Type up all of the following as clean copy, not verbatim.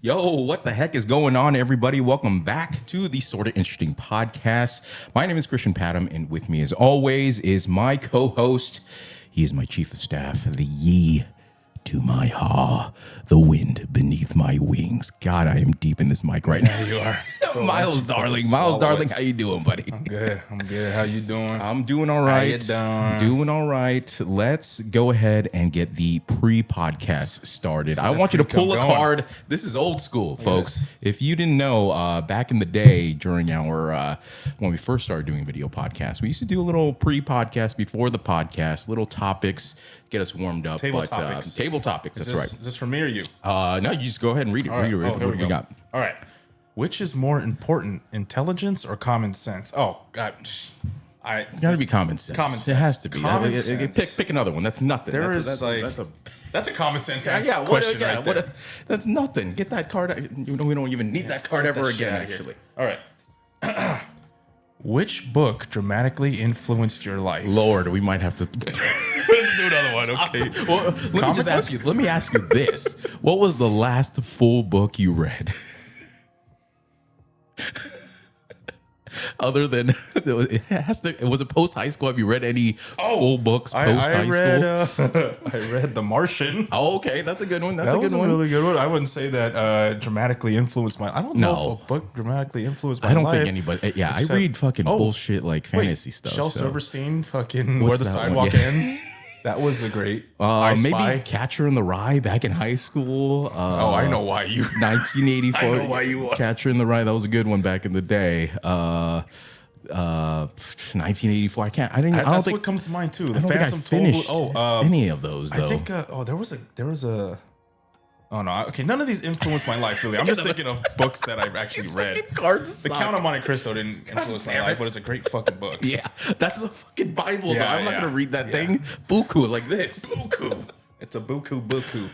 Yo, what the heck is going on, everybody? Welcome back to the Sorta Interesting podcast. My name is Christian Patton, and with me, as always, is my co-host. He is my chief of staff, the ye to my ha, the wind beneath my wings. God, I am deep in this mic right now. You are. Myles, darling. Myles, darling, how you doing, buddy? I'm good. How you doing? I'm doing all right. How you doing? Doing all right. Let's go ahead and get the pre-podcast started. I want you to pull a card. This is old school, folks. Yes. If you didn't know, back in the day during our when we first started doing video podcasts, we used to do a little pre-podcast before the podcast, little topics, get us warmed up. Table topics. Table topics. That's right. Is this for me or you? No, you just go ahead and read it. Read it. Here What do we got? All right. Which is more important, intelligence or common sense? Oh God, It's got to be common sense. Common sense. It has to be. Common sense. Pick another one. That's nothing. That's a common sense question right there. That's nothing. Get that card. We don't even need that card ever again. Actually. All right. Which book dramatically influenced your life? Lord, we might have to. Let's do another one. Okay. Well, let me ask you this. What was the last full book you read? Other than was it post high school? Have you read any full books post high school? I read The Martian. Oh, okay, that's a good one. That's That a was good a one. really good one. I wouldn't say that dramatically influenced my. I don't know if a book dramatically influenced my life. I don't think anybody. Yeah, I read fucking bullshit like fantasy stuff. Shel so. Silverstein, fucking What's Where the that Sidewalk one? Yeah. Ends. That was a great. I Maybe Spy. Catcher in the Rye back in high school. I know why you. 1984. I know why you are. Catcher in the Rye. That was a good one back in the day. 1984. I don't That's think what comes to mind too. The I don't Phantom think I finished Toll. any of those though. I think. There was a. Oh no! Okay, none of these influenced my life really. I'm just thinking of books that I've actually read. Cards The Count of Monte Cristo didn't influence my life, but it's a great fucking book. Yeah, that's a fucking Bible. Yeah, though. I'm not yeah, gonna read that yeah. thing. Buku like this. Buku. It's a buku.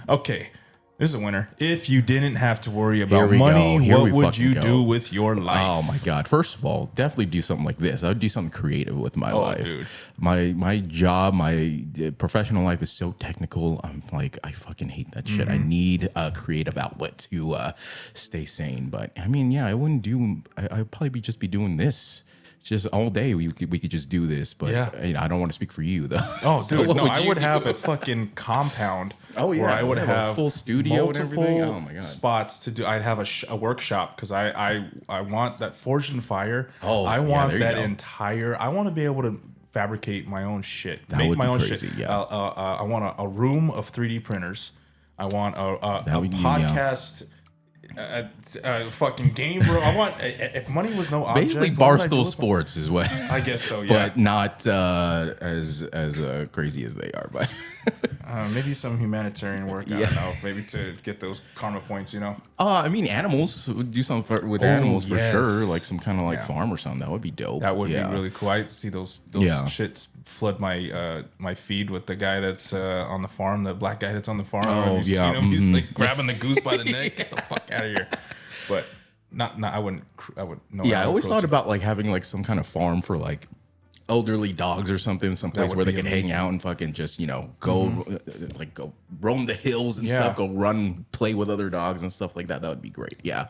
Okay, this is a winner. If you didn't have to worry about money, what would you do with your life? Oh my God! First of all, definitely do something like this. I would do something creative with my life. Dude. My job, my professional life is so technical. I'm like, I fucking hate that shit. I need a creative outlet to stay sane. But I mean, yeah, I wouldn't do. I'd probably just be doing this. Just all day we could just do this, but I don't want to speak for you though. Oh, So dude, what no, would I you would do? have a fucking compound. Oh, yeah, where I would have a have full studio and everything? multiple Oh, my God. spots to do. I'd have a workshop because I want that Forged in Fire. Oh, I yeah, want there you that go. entire. I want to be able to fabricate my own shit, That make would my be own crazy, shit. yeah. I want a room of 3D printers. I want a That would be, yeah. podcast. Fucking game room. I want. If money was no object, Basically, what would I do Barstool with Sports is what. I guess so. Yeah. But not as crazy as they are. But Maybe some humanitarian work. I don't know. Maybe to get those karma points. You know. I mean, animals would do something with animals for yes. sure, like some kind of farm or something. That would be dope. That would Yeah. be really cool. I see those Yeah. shits flood my my feed with the guy that's on the farm, the black guy that's on the farm. Oh, Have you yeah. seen him? He's Mhm. like grabbing the goose by the neck. Get the fuck out of here. But not. I would. No. Yeah, I always thought about like having like some kind of farm for like elderly dogs or something, someplace would where they be can hang amazing. out and fucking just go go roam the hills and stuff, go run, play with other dogs and stuff like that. That would be great. Yeah,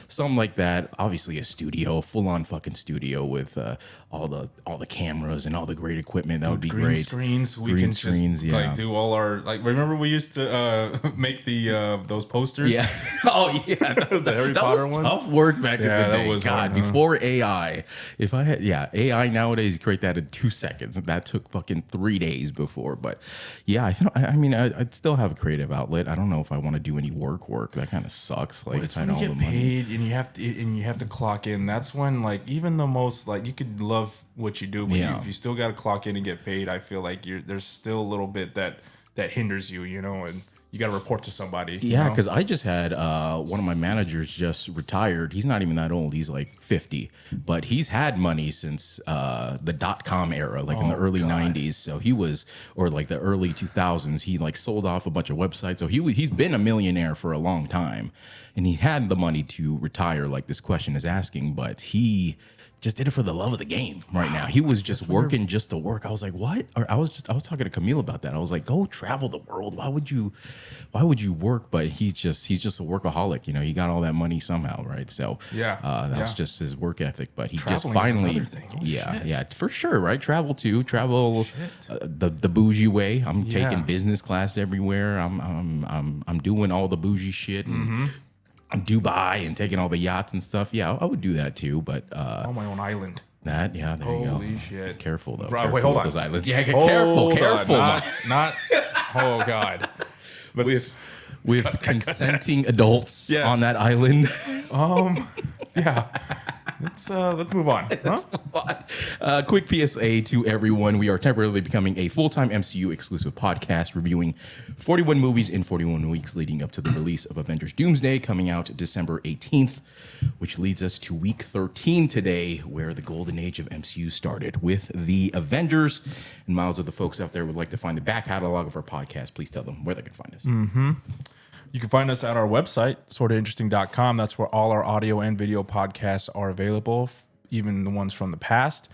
something like that. Obviously, a studio, a full on fucking studio with all the cameras and all the great equipment. That would be green great. screens. We Green can screens, just yeah. like do all our like. Remember we used to make the those posters. Yeah. Oh yeah. The Harry that Potter was ones. tough work back in Yeah, the that day. was God, hard, huh? before AI, if I had AI nowadays, you create that in 2 seconds. That took fucking 3 days before. But yeah, I mean, I'd still have a creative outlet. I don't know if I want to do any work. That kind of sucks. Like It's if I when had you all get the money. paid and you have to clock in. That's when like even the most like you could love what you do, but Yeah. if you still got to clock in and get paid, I feel like there's still a little bit that hinders you, you know, and you got to report to somebody. Yeah, because I just had one of my managers just retired. He's not even that old. He's like 50, but he's had money since the .com era, like in the early 90s. So he was, or like the early 2000s. He like sold off a bunch of websites. So he's been a millionaire for a long time, and he had the money to retire, like this question is asking. But he just did it for the love of the game right now. He was just working just to work. I was like, what? Or I was talking to Camille about that. I was like, go travel the world. Why would you why would you work? But he's just a workaholic. You know, he got all that money somehow, right? So that's just his work ethic. But he just finally, yeah, for sure, right? Travel the bougie way. I'm taking business class everywhere. I'm doing all the bougie shit and Dubai and taking all the yachts and stuff. Yeah, I would do that too. But on my own island. There you go. Holy shit! Careful though. Bro, careful wait, hold on. Those islands. Yeah, careful. Not. Oh God. But with consenting adults on that island. Yeah. Let's move on. Quick PSA to everyone. We are temporarily becoming a full-time MCU exclusive podcast reviewing 41 movies in 41 weeks leading up to the release of Avengers Doomsday coming out December 18th, which leads us to week 13 today, where the golden age of MCU started with the Avengers. And Myles, of the folks out there would like to find the back catalog of our podcast, please tell them where they can find us. You can find us at our website, sortainteresting.com. That's where all our audio and video podcasts are available, even the ones from the past.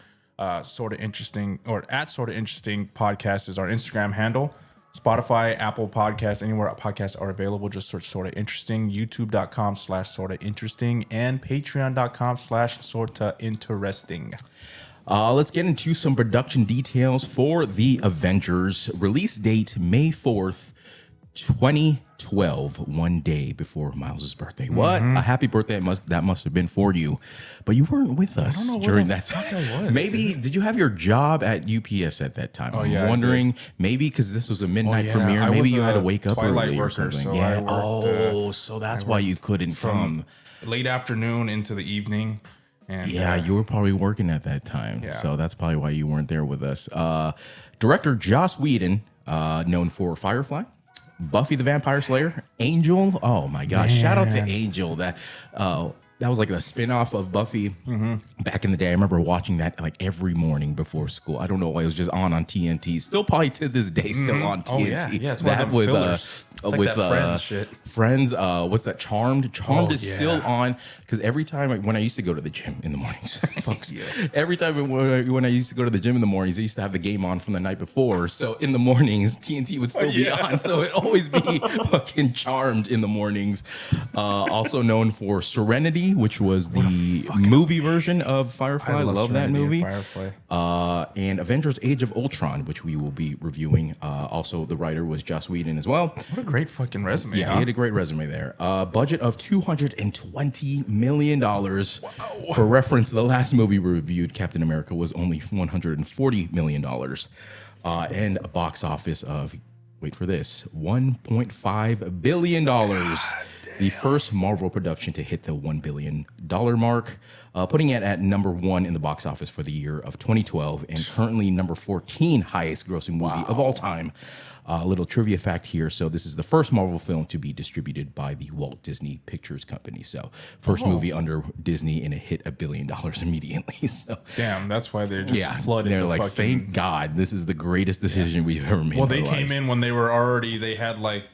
Sorta Interesting, or at Sorta Interesting Podcast is our Instagram handle. Spotify, Apple Podcasts, anywhere podcasts are available, just search Sorta Interesting. YouTube.com/Sorta Interesting and Patreon.com/Sorta Interesting. Let's get into some production details for the Avengers. Release date May 4th. 2012, one day before Miles' birthday. What a happy birthday that must have been for you. But you weren't with us during that time. Maybe, did you have your job at UPS at that time? I'm wondering, maybe because this was a midnight premiere, maybe you had to wake up early or something. So so that's why you couldn't come. Late afternoon into the evening. And you were probably working at that time. So that's probably why you weren't there with us. Director Joss Whedon, known for Firefly, Buffy the Vampire Slayer, Angel. Oh my gosh! Man. Shout out to Angel. That was like a spin-off of Buffy back in the day. I remember watching that like every morning before school. I don't know why, it was just on TNT. Still probably to this day still on TNT. It's one of them fillers. With Friends shit. Friends, what's that? Charmed. Charmed is still on because every time when I used to go to the gym in the mornings, folks. Every time when I used to go to the gym in the mornings, they used to have the game on from the night before. So in the mornings, TNT would still be on. So it'd always be fucking Charmed in the mornings. Also known for Serenity, which was the movie version of Firefly. I love that movie. Firefly. And Avengers Age of Ultron, which we will be reviewing. Also, the writer was Joss Whedon as well. What a great fucking resume. Yeah, he had a great resume there. Budget of $220 million. Wow. For reference, the last movie we reviewed, Captain America, was only $140 million. And a box office of, wait for this, $1.5 billion. The first Marvel production to hit the $1 billion mark, putting it at number 1 in the box office for the year of 2012 and currently number 14 highest grossing movie of all time. Little trivia fact here. So this is the first Marvel film to be distributed by the Walt Disney Pictures Company. So first movie under Disney and it hit $1 billion immediately. So damn, that's why they're just flooded. They're like, thank God, this is the greatest decision we've ever made. Well, they came in when they were already, they had like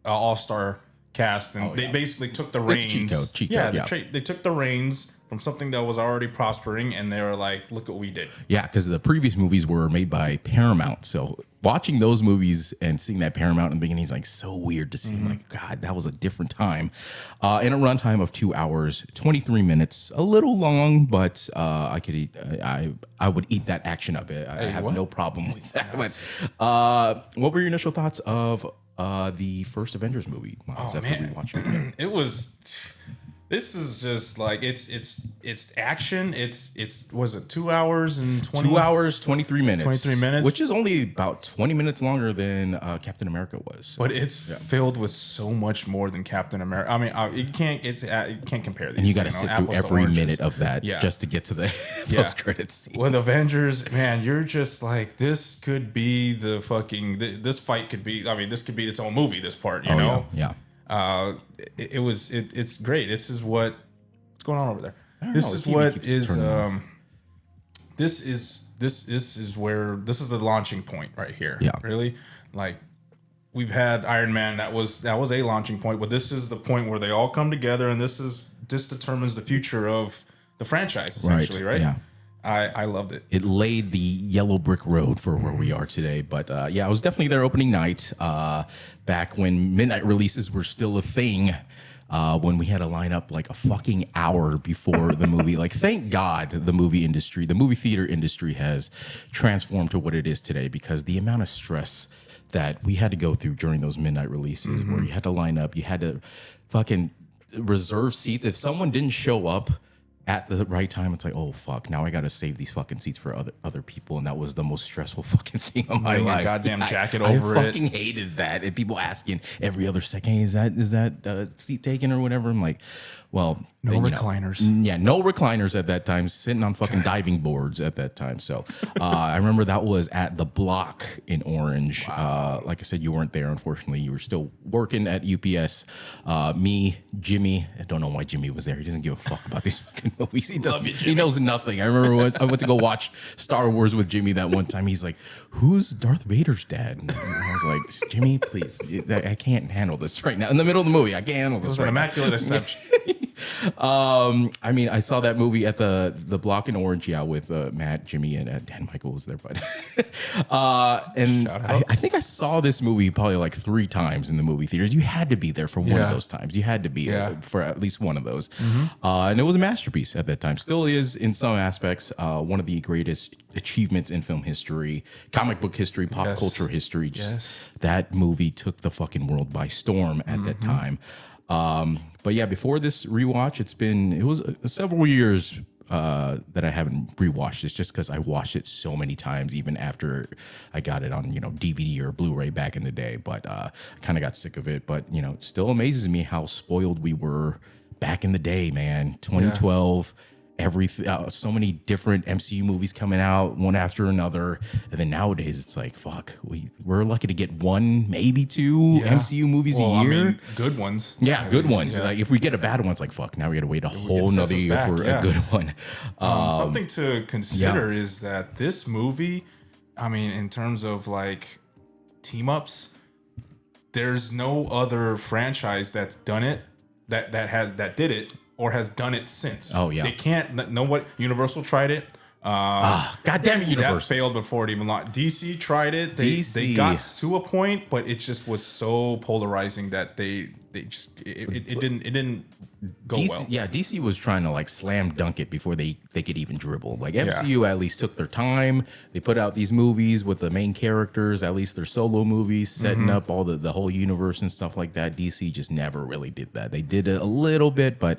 an all-star cast and they basically took the reins. They took the reins from something that was already prospering and they were like, look what we did. Yeah, because the previous movies were made by Paramount. So watching those movies and seeing that Paramount in the beginning is like so weird to see. Like, God, that was a different time. In a runtime of 2 hours, 23 minutes, a little long, but I could eat. I would eat that action up. I have no problem with that. Nice. But, what were your initial thoughts of the first Avengers movie, Myles, after we watched it? It was. This is just like it's action. Was it 2 hours and 20? 2 hours, 23 minutes. 23 minutes, which is only about 20 minutes longer than Captain America was. But it's filled with so much more than Captain America. I mean, you can't compare these. And you got to sit through every minute of that just to get to the post credits scene. With Avengers, man, you're just like, this could be the fucking. This fight could be. I mean, this could be its own movie. This part, you know. Yeah. It's great. This is what's going on over there. This is the launching point right here. Yeah. Really, like we've had Iron Man. That was a launching point, but this is the point where they all come together, and this determines the future of the franchise essentially, right? I loved it. It laid the yellow brick road for where we are today. But yeah, I was definitely there opening night back when midnight releases were still a thing. When we had to line up like a fucking hour before the movie. Like, thank God the movie industry, the movie theater industry has transformed to what it is today, because the amount of stress that we had to go through during those midnight releases where you had to line up, you had to fucking reserve seats. If someone didn't show up at the right time, it's like, oh fuck, now I gotta save these fucking seats for other people, and that was the most stressful fucking thing of my Putting a life. goddamn jacket over I it. fucking hated that, and people asking every other second, hey, is that seat taken or whatever? I'm like, well, No then, recliners. yeah, no recliners at that time, sitting on fucking diving boards at that time. So I remember that was at the Block in Orange. Like I said, you weren't there, unfortunately. You were still working at UPS. Me, Jimmy, I don't know why Jimmy was there. He doesn't give a fuck about these fucking movies. He knows nothing. I remember when I went to go watch Star Wars with Jimmy that one time. He's like, who's Darth Vader's dad? And I was like, Jimmy, please, I can't handle this right now. In the middle of the movie, I can't handle this. It was right an now. immaculate exception. I mean, I saw that movie at the Block in Orange, yeah, with Matt, Jimmy, and Dan Michael was there, but and I think I saw this movie probably like 3 times in the movie theaters. You had to be there for one of those times. You had to be for at least one of those, and it was a masterpiece at that time. Still is in some aspects one of the greatest achievements in film history, comic book history, pop culture history. Just that movie took the fucking world by storm at that time. But yeah, before this rewatch, it was several years that I haven't rewatched this, just because I watched it so many times, even after I got it on DVD or Blu-ray back in the day. But I kind of got sick of it. But it still amazes me how spoiled we were back in the day, man. 2012. So many different MCU movies coming out one after another, and then nowadays it's like, fuck, we're lucky to get 1, maybe 2 MCU movies a year. I mean, good ones. Yeah, good ones. Like, if we get a bad one, it's like, fuck, now we got to wait a whole nother year for a good one. Something to consider is that this movie, I mean, in terms of like team ups, there's no other franchise that's done it that did it or has done it since. Oh yeah, they can't. Know what Universal tried it. God damn it, Universal. That failed before it even launched. DC tried it. They got to a point, but it just was so polarizing that it didn't go well. Yeah, DC was trying to like slam dunk it before they could even dribble. Like MCU at least took their time. They put out these movies with the main characters, at least their solo movies, setting up all the whole universe and stuff like that. DC just never really did that. They did it a little bit, but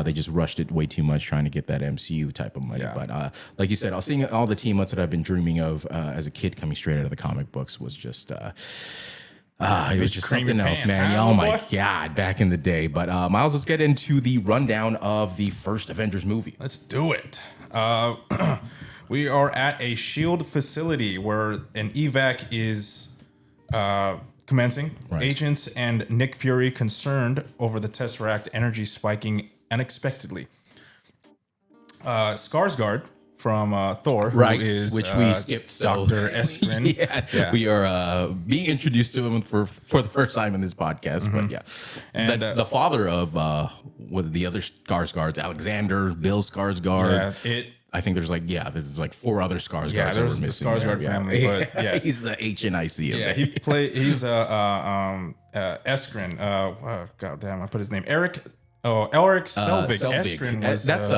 they just rushed it way too much trying to get that MCU type of money. But like you said, I was seeing all the team ups that I've been dreaming of as a kid coming straight out of the comic books was just it was just something else, man. Oh my God, back in the day. But Miles, let's get into the rundown of the first Avengers movie. Let's do it. We are at a SHIELD facility where an evac is commencing. Right. Agents and Nick Fury concerned over the Tesseract energy spiking unexpectedly. Skarsgård from Thor, right, is, which we skipped. Dr. Estrin. We are being introduced to him for the first time in this podcast. But yeah, and that's the father of what the other Skarsgårds, Alexander, Bill Skarsgård. I think there's like 4 other Skarsgårds. Yeah, there's the Skarsgård family, but yeah, he's the HNIC. Yeah, he's Estrin. God damn, I put his name Eric Selvig. Estrin was that's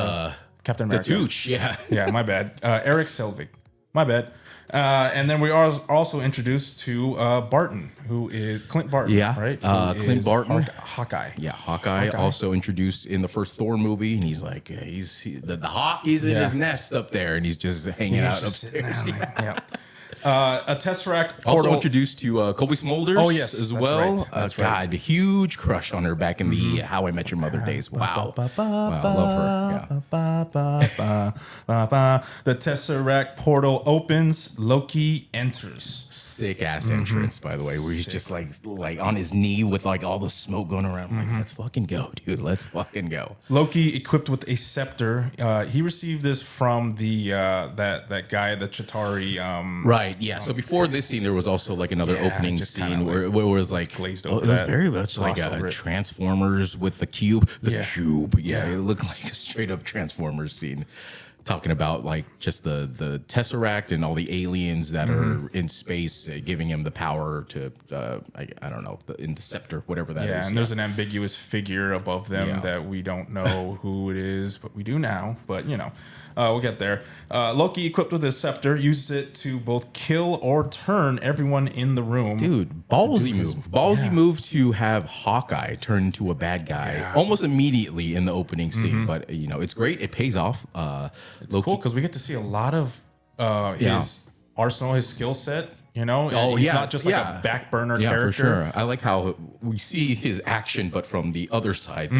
Captain America. The Tooch, yeah, my bad. Eric Selvig, my bad. And then we are also introduced to Barton, who is Clint Barton. Yeah, right. Clint Barton, Hawkeye. Yeah, Hawkeye. Also introduced in the first Thor movie, and he's like, the hawk is in his nest up there, and he's just hanging out upstairs. Yeah. A Tesseract portal. Also introduced to Colby Smulders. Oh yes, as well. Right. That's God, a huge crush on her back in the How I Met Your Mother days. Wow, love her. Yeah. The Tesseract portal opens. Loki enters. Sick ass entrance, by the way, where he's just like on his knee with like all the smoke going around. Like, let's fucking go, dude. Let's fucking go. Loki equipped with a scepter. He received this from the that guy, the Chitauri. Right. Yeah. So before this scene, there was also like another opening scene where it was like glazed over. It was very much like a Transformers with the cube. The cube. Yeah, it looked like a straight up Transformers scene. talking about like just the Tesseract and all the aliens that are in space, giving him the power to I don't know, in the scepter, whatever that is. Yeah, and there's an ambiguous figure above them that we don't know who it is, but we do now. But we'll get there. Loki, equipped with his scepter, uses it to both kill or turn everyone in the room. Dude, ballsy move to have Hawkeye turn into a bad guy almost immediately in the opening scene. But it's great. It pays off. It's cool because we get to see a lot of his arsenal, his skill set. He's not just like a back burner character. For sure. I like how we see his action, but from the other side,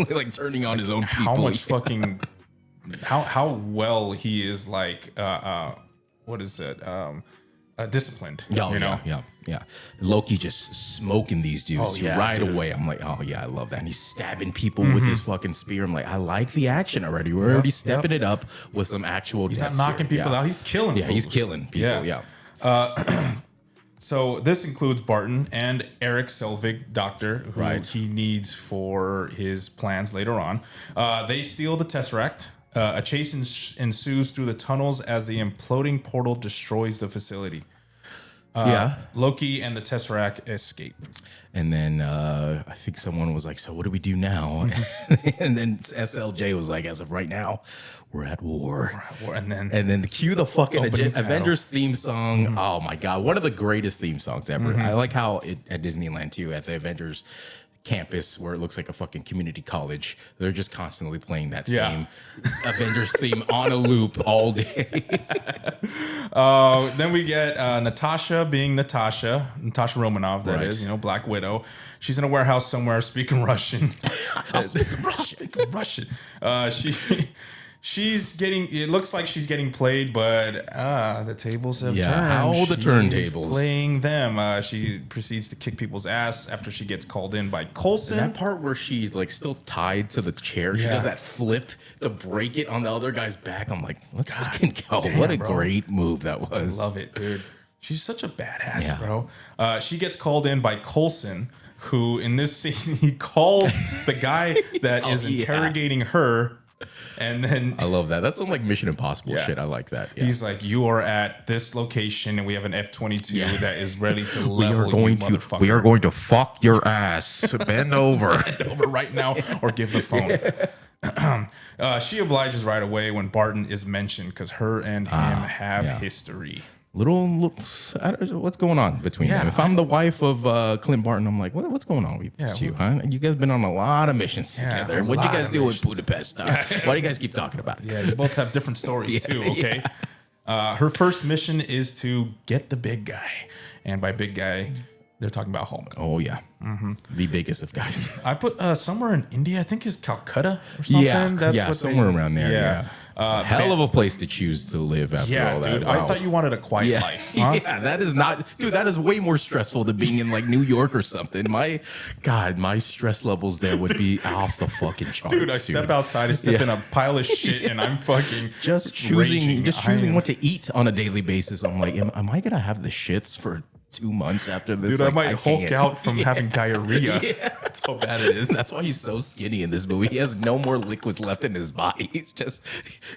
like turning on his own people. How much fucking, how well he is like, disciplined. Yeah. Loki just smoking these dudes away. I'm like, oh yeah, I love that. And he's stabbing people with his fucking spear. I'm like, I like the action already. We're already stepping it up with some actual. He's not knocking people out. He's killing. Yeah, he's killing people. Yeah. So this includes Barton and Eric Selvig, Doctor, who he needs for his plans later on. They steal the Tesseract. A chase ensues through the tunnels as the imploding portal destroys the facility. Loki and the Tesseract escape. And then I think someone was like, so what do we do now? And then SLJ was like, as of right now, we're at war. And then the cue the fucking Avengers theme song. Oh my God. One of the greatest theme songs ever. I like how at Disneyland too, at the Avengers campus where it looks like a fucking community college, they're just constantly playing that same Avengers theme on a loop all day. Then we get Natasha being Natasha Romanoff, that is, Black Widow. She's in a warehouse somewhere speaking Russian. Speaking Russian. She's getting, it looks like she's getting played, but the tables have turned. How the turntables. Playing them. She proceeds to kick people's ass after she gets called in by Coulson. That part where she's like still tied to the chair, she does that flip to break it on the other guy's back. I'm like, let's fucking go. Damn, what a great move that was. I love it, dude. She's such a badass, bro. She gets called in by Coulson, who in this scene, he calls the guy that is interrogating her. And then I love that. That's some like Mission Impossible shit. I like that. Yeah. He's like, you are at this location, and we have an F-22 that is ready to level you, motherfucker. We are going to fuck your ass. Bend over. Bend over right now, or give the phone. She obliges right away when Barton is mentioned because her and him have history. What's going on between them? If I'm the wife of Clint Barton, I'm like, what's going on with you, huh? You guys been on a lot of missions together. What'd you guys do in Budapest? Why do you guys keep talking about it? Yeah, you both have different stories too, okay? Her first mission is to get the big guy. And by big guy, they're talking about Hulk. Oh, yeah. The biggest of guys. I put somewhere in India, I think it's Calcutta or something. That's somewhere around there. Yeah. Hell of a place to choose to live after all that. Dude, wow. I thought you wanted a quiet life. Huh? Yeah, that is not, dude. That is way more stressful than being in like New York or something. My stress levels there would be off the fucking charts. Dude, I step outside, I step in a pile of shit, and I'm fucking just choosing what to eat on a daily basis. I'm like, am I gonna have the shits for 2 months after this? Dude, I might Hulk out from having diarrhea. That's how bad it is. That's why he's so skinny in this movie. He has no more liquids left in his body.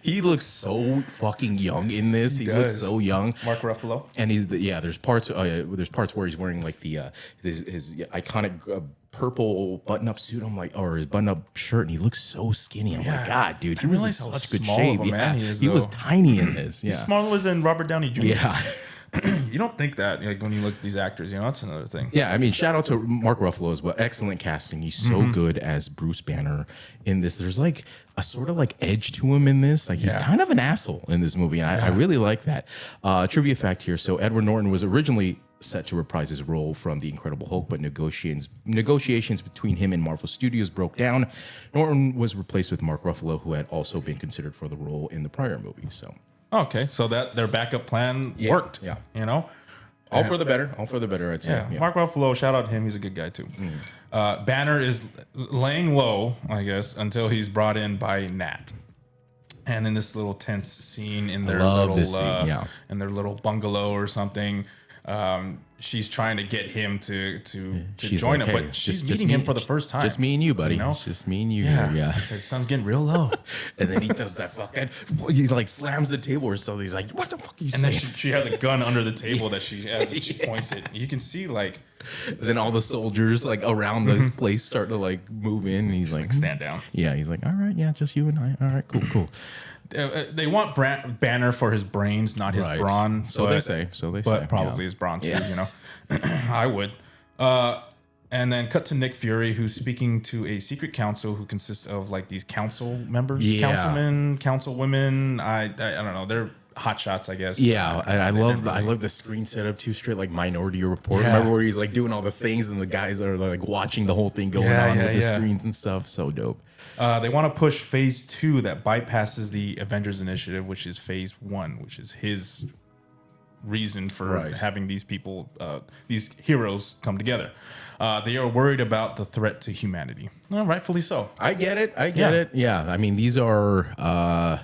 He looks so fucking young in this. He looks so young. Mark Ruffalo. And there's parts where he's wearing like the his iconic purple button-up suit. I'm like, or his button-up shirt, and he looks so skinny. I'm like, God, dude, he was in such good shape. He was tiny in this. Yeah, he's smaller than Robert Downey Jr. Yeah. You don't think that, like, when you look at these actors, that's another thing. Yeah, I mean, shout out to Mark Ruffalo as well. Excellent casting. He's so good as Bruce Banner in this. There's like a sort of like edge to him in this. Like he's kind of an asshole in this movie, and I really like that. Trivia fact here: so Edward Norton was originally set to reprise his role from The Incredible Hulk, but negotiations between him and Marvel Studios broke down. Norton was replaced with Mark Ruffalo, who had also been considered for the role in the prior movie. So. Okay, so that their backup plan worked. Yeah, all for the better. All for the better, I'd say. Yeah. Mark Ruffalo, shout out to him. He's a good guy too. Banner is laying low, I guess, until he's brought in by Nat. And in this little tense scene in their little bungalow or something, she's trying to get him to She's join like, him, "Hey, but she's just meeting me- him for the first time. Just me and you, buddy. You know? It's just me and you Yeah. here. Yeah. He said, sun's getting real low. And then he does that fucking, he like slams the table or something. He's like, what the fuck are you And saying? then she has a gun under the table that she has, and she points it. You can see like then all the soldiers like around the place start to like move in. And he's like, stand down. Yeah. He's like, all right. Yeah. Just you and I. All right. Cool. Cool. They want Banner for his brains, not his Right. brawn. So they say. But probably his brawn too. You know, I would. And then cut to Nick Fury, who's speaking to a secret council who consists of like these council members, Yeah. councilmen, councilwomen. I don't know. They're hot shots, I guess. Yeah, and I love the screen setup too, straight like Minority Report. Yeah. Remember where he's like doing all the things and the guys are like watching the whole thing going on with the screens and stuff. So dope. They want to push phase 2 that bypasses the Avengers Initiative, which is phase 1, which is his reason for having these people, these heroes come together. They are worried about the threat to humanity. Rightfully so. I get it. It. Yeah. I mean, these are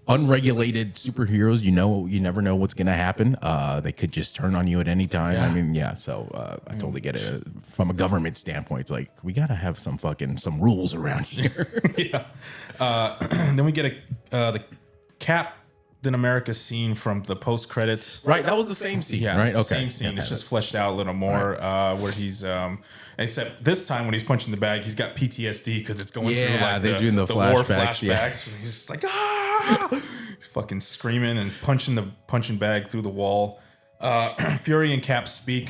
unregulated superheroes. You never know what's gonna happen. They could just turn on you at any time. Yeah. I mean, yeah. So I totally get it. From a government standpoint, it's like we gotta have some rules around here. Yeah. Then we get the Captain America scene from the post credits. Right. That was the same scene. Yeah, Right. it's the Okay. same scene. Okay. It's just fleshed out a little more, where he's except this time when he's punching the bag, he's got PTSD because it's going through like they're doing the war flashbacks, yeah. He's just like he's fucking screaming and punching the punching bag through the wall. Fury and Cap speak.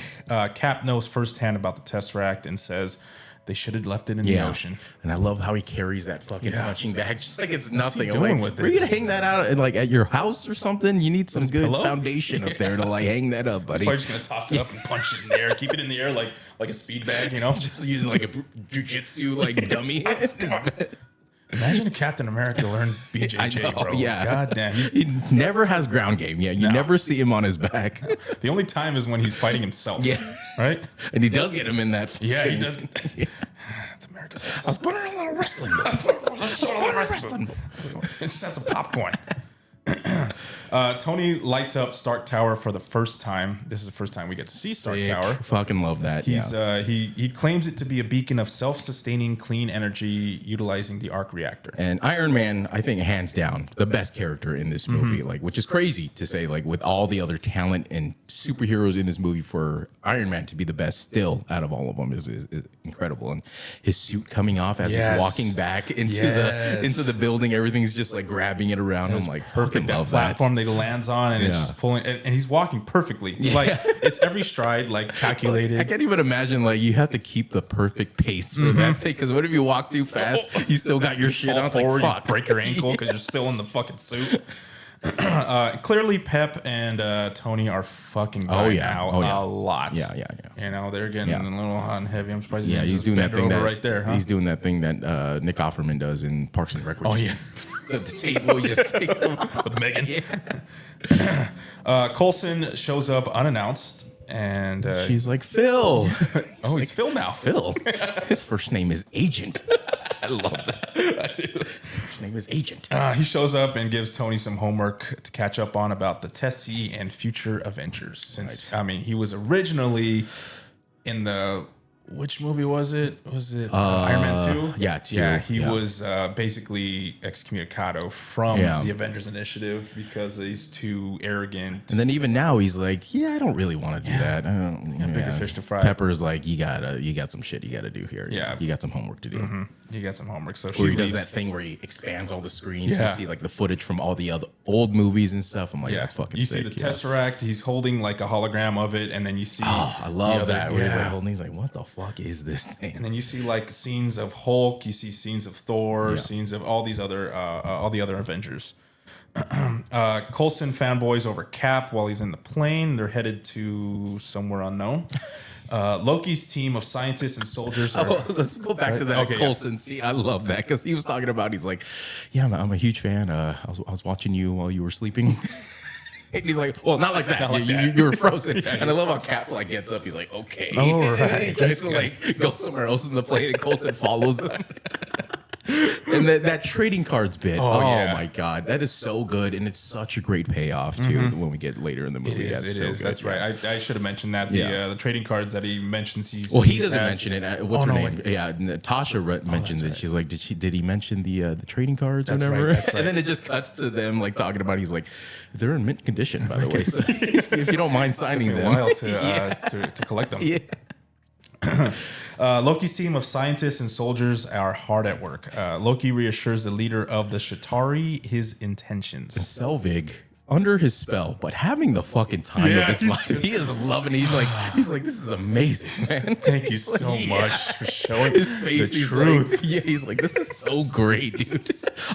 Cap knows firsthand about the Tesseract and says they should have left it in the ocean. And I love how he carries that fucking punching bag just like it's nothing. doing Like, with Are it? you gonna hang that out like at your house or something? You need some good pillow? foundation up there to like hang that up, buddy. Probably just gonna toss it up and punch it in the air, keep it in the air like a speed bag, you know. Just using like a jujitsu like dummy. Imagine if Captain America learned BJJ, I know, bro. yeah. God damn. He never has ground game. Yeah, you never see him on his back. The only time is when he's fighting himself. Yeah. Right? And he does get him in that. Yeah, he fucking- does. It's America's ass. I was putting a little wrestling. Wrestling. Just have some popcorn. Tony lights up Stark Tower for the first time. This is the first time we get to see Stark Sick. Tower. Fucking love that. He's Yeah. he claims it to be a beacon of self-sustaining clean energy utilizing the arc reactor. And Iron Man, I think, hands down, the best character in this movie. Like, which is crazy to say, like, with all the other talent and superheroes in this movie, for Iron Man to be the best still out of all of them is incredible. And his suit coming off as Yes. he's walking back into Yes. the building, everything's just like grabbing it around. I'm like, fucking That love platform that he lands on, and it's Yeah. just pulling, and he's walking perfectly. Like it's every stride like calculated. I can't even imagine, like, you have to keep the perfect pace for that thing, because what if you walk too fast, you still got your shit Fall on. It's forward, like, fuck. you break your ankle because you're still in the fucking suit. Clearly, Pep and Tony are fucking going out a lot. Yeah. You know, they're getting a little hot and heavy. I'm surprised. Yeah, he he's just doing that bent thing over that right there. Huh? He's doing that thing that Nick Offerman does in Parks and Rec. Oh yeah, the table he just takes them. with Megan. Yeah. Coulson shows up unannounced, and She's like, Phil. he's Phil now. Phil. His first name is Agent. I love that. His first name is Agent. He shows up and gives Tony some homework to catch up on about the Tessie and future Avengers. Since I mean, he was originally in the which movie was it? Was it Iron Man 2? Yeah, 2. Yeah, he Yeah. was basically excommunicado from Yeah. the Avengers Initiative because he's too arrogant. And then even now he's like, yeah, I don't really want to do that. I don't. bigger fish to fry. Pepper's like, you got some shit you got to do here. Yeah. you got some homework to do. He got some homework, so Where she he does leaves. that thing where he expands all the screens. Yeah. You see like the footage from all the other old movies and stuff. I'm like, Yeah, that's fucking you sick. see the Tesseract. He's holding like a hologram of it, and then you see. Oh, I love that. Where he's like Yeah. holding. He's like, what the fuck is this thing? And then you see like scenes of Hulk, you see scenes of Thor, scenes of all these other, all the other Avengers. Coulson fanboys over Cap while he's in the plane. They're headed to somewhere unknown. Loki's team of scientists and soldiers are. Oh, let's go back to that Okay, yeah. Coulson scene. I love that because he was talking about. He's like, "Yeah, I'm a huge fan. I was watching you while you were sleeping." And he's like, "Well, not like that. Not like you, that. You were frozen." And I love how Cap like gets up. He's like, "Okay." All right. He tries to like go somewhere else in the plane, and Coulson follows him. And that trading cards bit. Oh yeah. my god, that is so good, and it's such a great payoff too when we get later in the movie. It is. So That's good, right. I should have mentioned that the trading cards that he mentions. He doesn't mention it. What's her name? Yeah, Tasha mentions it. She's like, did he mention the trading cards or whatever? Right, that's right. And then it just cuts to them like talking about. He's like, they're in mint condition, by the way. So if you don't mind signing them, a while to collect them. Yeah. Loki's team of scientists and soldiers are hard at work. Loki reassures the leader of the Chitauri his intentions. Selvig under his spell, but having the fucking time of his life. He is loving it. He's like, this is amazing, man. Thank you so much for showing his face. The truth. Like, he's like, this is so great, dude.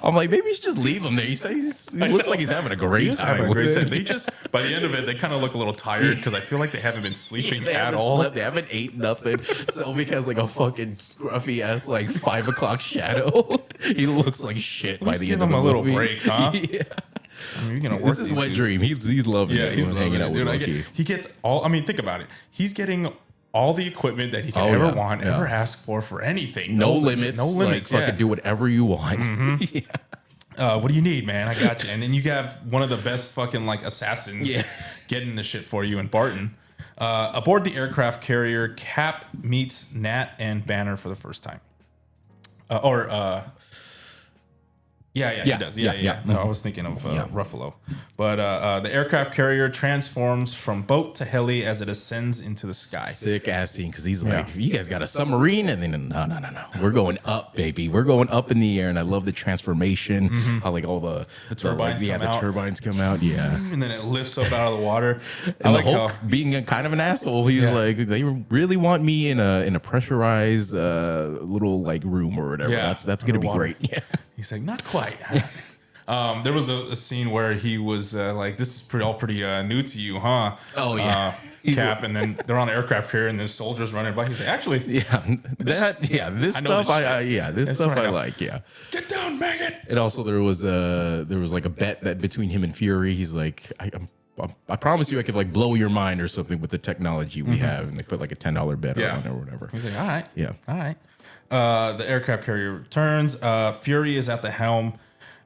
I'm like, maybe you should just leave him there. He looks like he's having a great time. Having a great time. They just, by the end of it, they kind of look a little tired because I feel like they haven't been sleeping at all. Slept. They haven't ate nothing. Selvig has like a fucking scruffy ass like 5 o'clock shadow. He looks like shit by the end of the movie. Give him a little break, huh? Yeah. I mean, you're gonna work this is wet dream. He's loving it. He's hanging out with Loki. He gets all. I mean, think about it. He's getting all the equipment that he can ever want, ever ask for anything. No limits. No limits. Like, fucking do whatever you want. What do you need, man? I got you. And then you have one of the best fucking like assassins getting the shit for you in Barton. Aboard the aircraft carrier, Cap meets Nat and Banner for the first time. He does. Yeah. No, I was thinking of Ruffalo. But the aircraft carrier transforms from boat to heli as it ascends into the sky. Sick ass scene because he's like, you guys got a submarine? And then, no. We're going up, baby. We're going up in the air. And I love the transformation. How like all the turbines come out. The turbines come out. Yeah. And then it lifts up out of the water. And the Hulk being kind of an asshole. He's like, they really want me in a pressurized little like room or whatever. Yeah. That's going to be great. Yeah. He's like, not quite. There was a scene where he was like, "This is pretty new to you, huh?" Oh yeah, Cap, and then they're on an aircraft carrier, and there's soldiers running by. He's like, "Actually, this stuff I like. Yeah, get down, maggot." And also there was like a bet that between him and Fury. He's like, I promise you, I could like blow your mind or something with the technology we have, and they put like a $10 bet on it or whatever. He's like, all right, all right. The aircraft carrier returns. Fury is at the helm.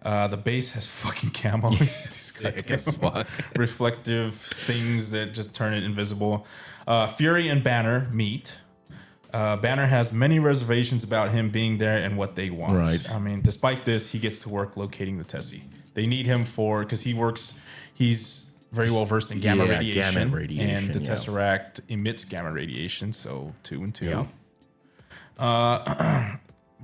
The base has fucking camos. Sick as fuck. Reflective things that just turn it invisible. Fury and Banner meet. Banner has many reservations about him being there and what they want. Right. I mean, despite this, he gets to work locating the Tessie. They need him because he's very well versed in gamma radiation. And the Tesseract emits gamma radiation, so 2 and 2. Yeah.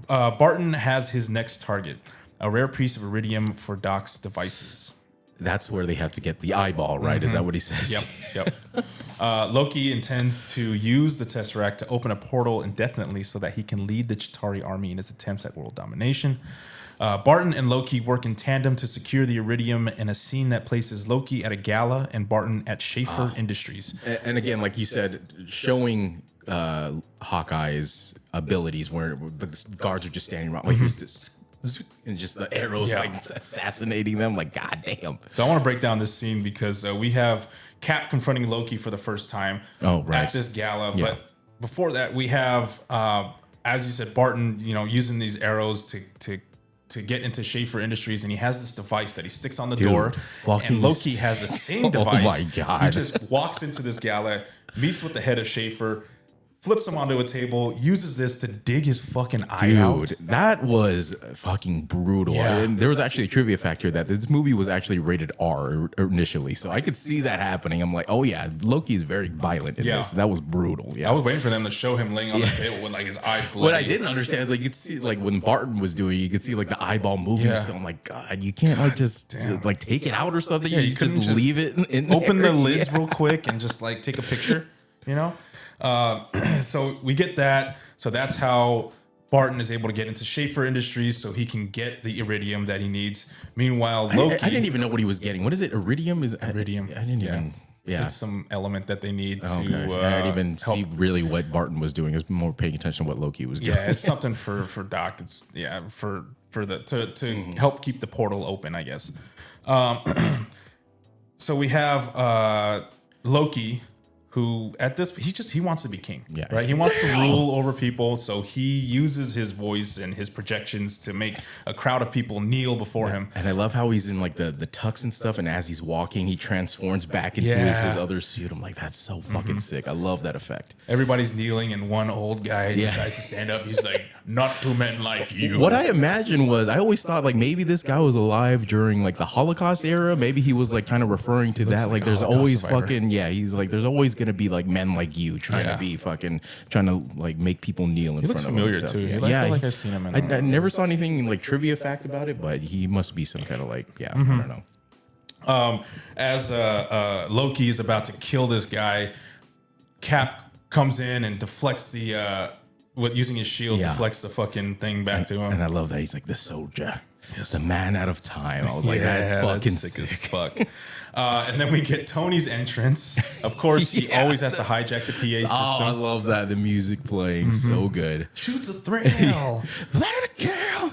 Barton has his next target, a rare piece of iridium for Doc's devices. That's where they have to get the eyeball, right? Is that what he says? Yep. Loki intends to use the Tesseract to open a portal indefinitely so that he can lead the Chitauri army in its attempts at world domination. Barton and Loki work in tandem to secure the iridium in a scene that places Loki at a gala and Barton at Schaefer Industries. And again, like you said, showing Hawkeye's abilities where the guards are just standing around, like here's this, and just the arrows like assassinating them, like goddamn. So I want to break down this scene because we have Cap confronting Loki for the first time at this gala. But before that, we have, as you said, Barton, using these arrows to get into Schaefer Industries, and he has this device that he sticks on the door. And Loki has the same device. Oh my god! He just walks into this gala, meets with the head of Schaefer, flips him onto a table, uses this to dig his fucking eye out. Dude, that was fucking brutal. Yeah. And there was actually a trivia factor that this movie was actually rated R initially. So I could see that happening. I'm like, oh yeah, Loki is very violent in this. That was brutal. Yeah. I was waiting for them to show him laying on the table with like his eye bloody. What I didn't understand is like you could see like when Barton was doing it, you could see like the eyeball moving. Yeah. So I'm like, God, you can't like just like take it out or something. Yeah, you just leave it in open there. the lids real quick and just like take a picture, So we get that. So that's how Barton is able to get into Schaefer Industries so he can get the iridium that he needs. Meanwhile, Loki... I didn't even know what he was getting. What is it? Iridium? Iridium. I didn't even... Yeah. It's some element that they need to I didn't even see really what Barton was doing. I was more paying attention to what Loki was doing. Yeah, it's something for Doc. It's for the to help keep the portal open, I guess. So we have Loki, who at this he wants to be king. Yeah. Right. He wants to rule over people. So he uses his voice and his projections to make a crowd of people kneel before him. And I love how he's in like the tux and stuff, and as he's walking, he transforms back into his other suit. I'm like, that's so fucking sick. I love that effect. Everybody's kneeling, and one old guy decides to stand up. He's like, "Not to men like you." What I imagine was, I always thought like maybe this guy was alive during like the Holocaust era. Maybe he was like kind of referring to that. Like there's always fucking he's like there's always gonna be like men like you trying to be fucking trying to like make people kneel in front of him. Familiar and stuff. too. Yeah, I feel like I've seen him. I never saw anything like trivia fact about it, but he must be some kind of like I don't know. As Loki is about to kill this guy, Cap comes in and deflects the using his shield, deflects the fucking thing back to him. And I love that he's like the soldier, the man out of time. I was like, that's fucking sick as fuck. And then we get Tony's entrance. Of course, he always has to hijack the PA system. Oh, I love that. The music playing so good. Shoots a thrill. Let it kill.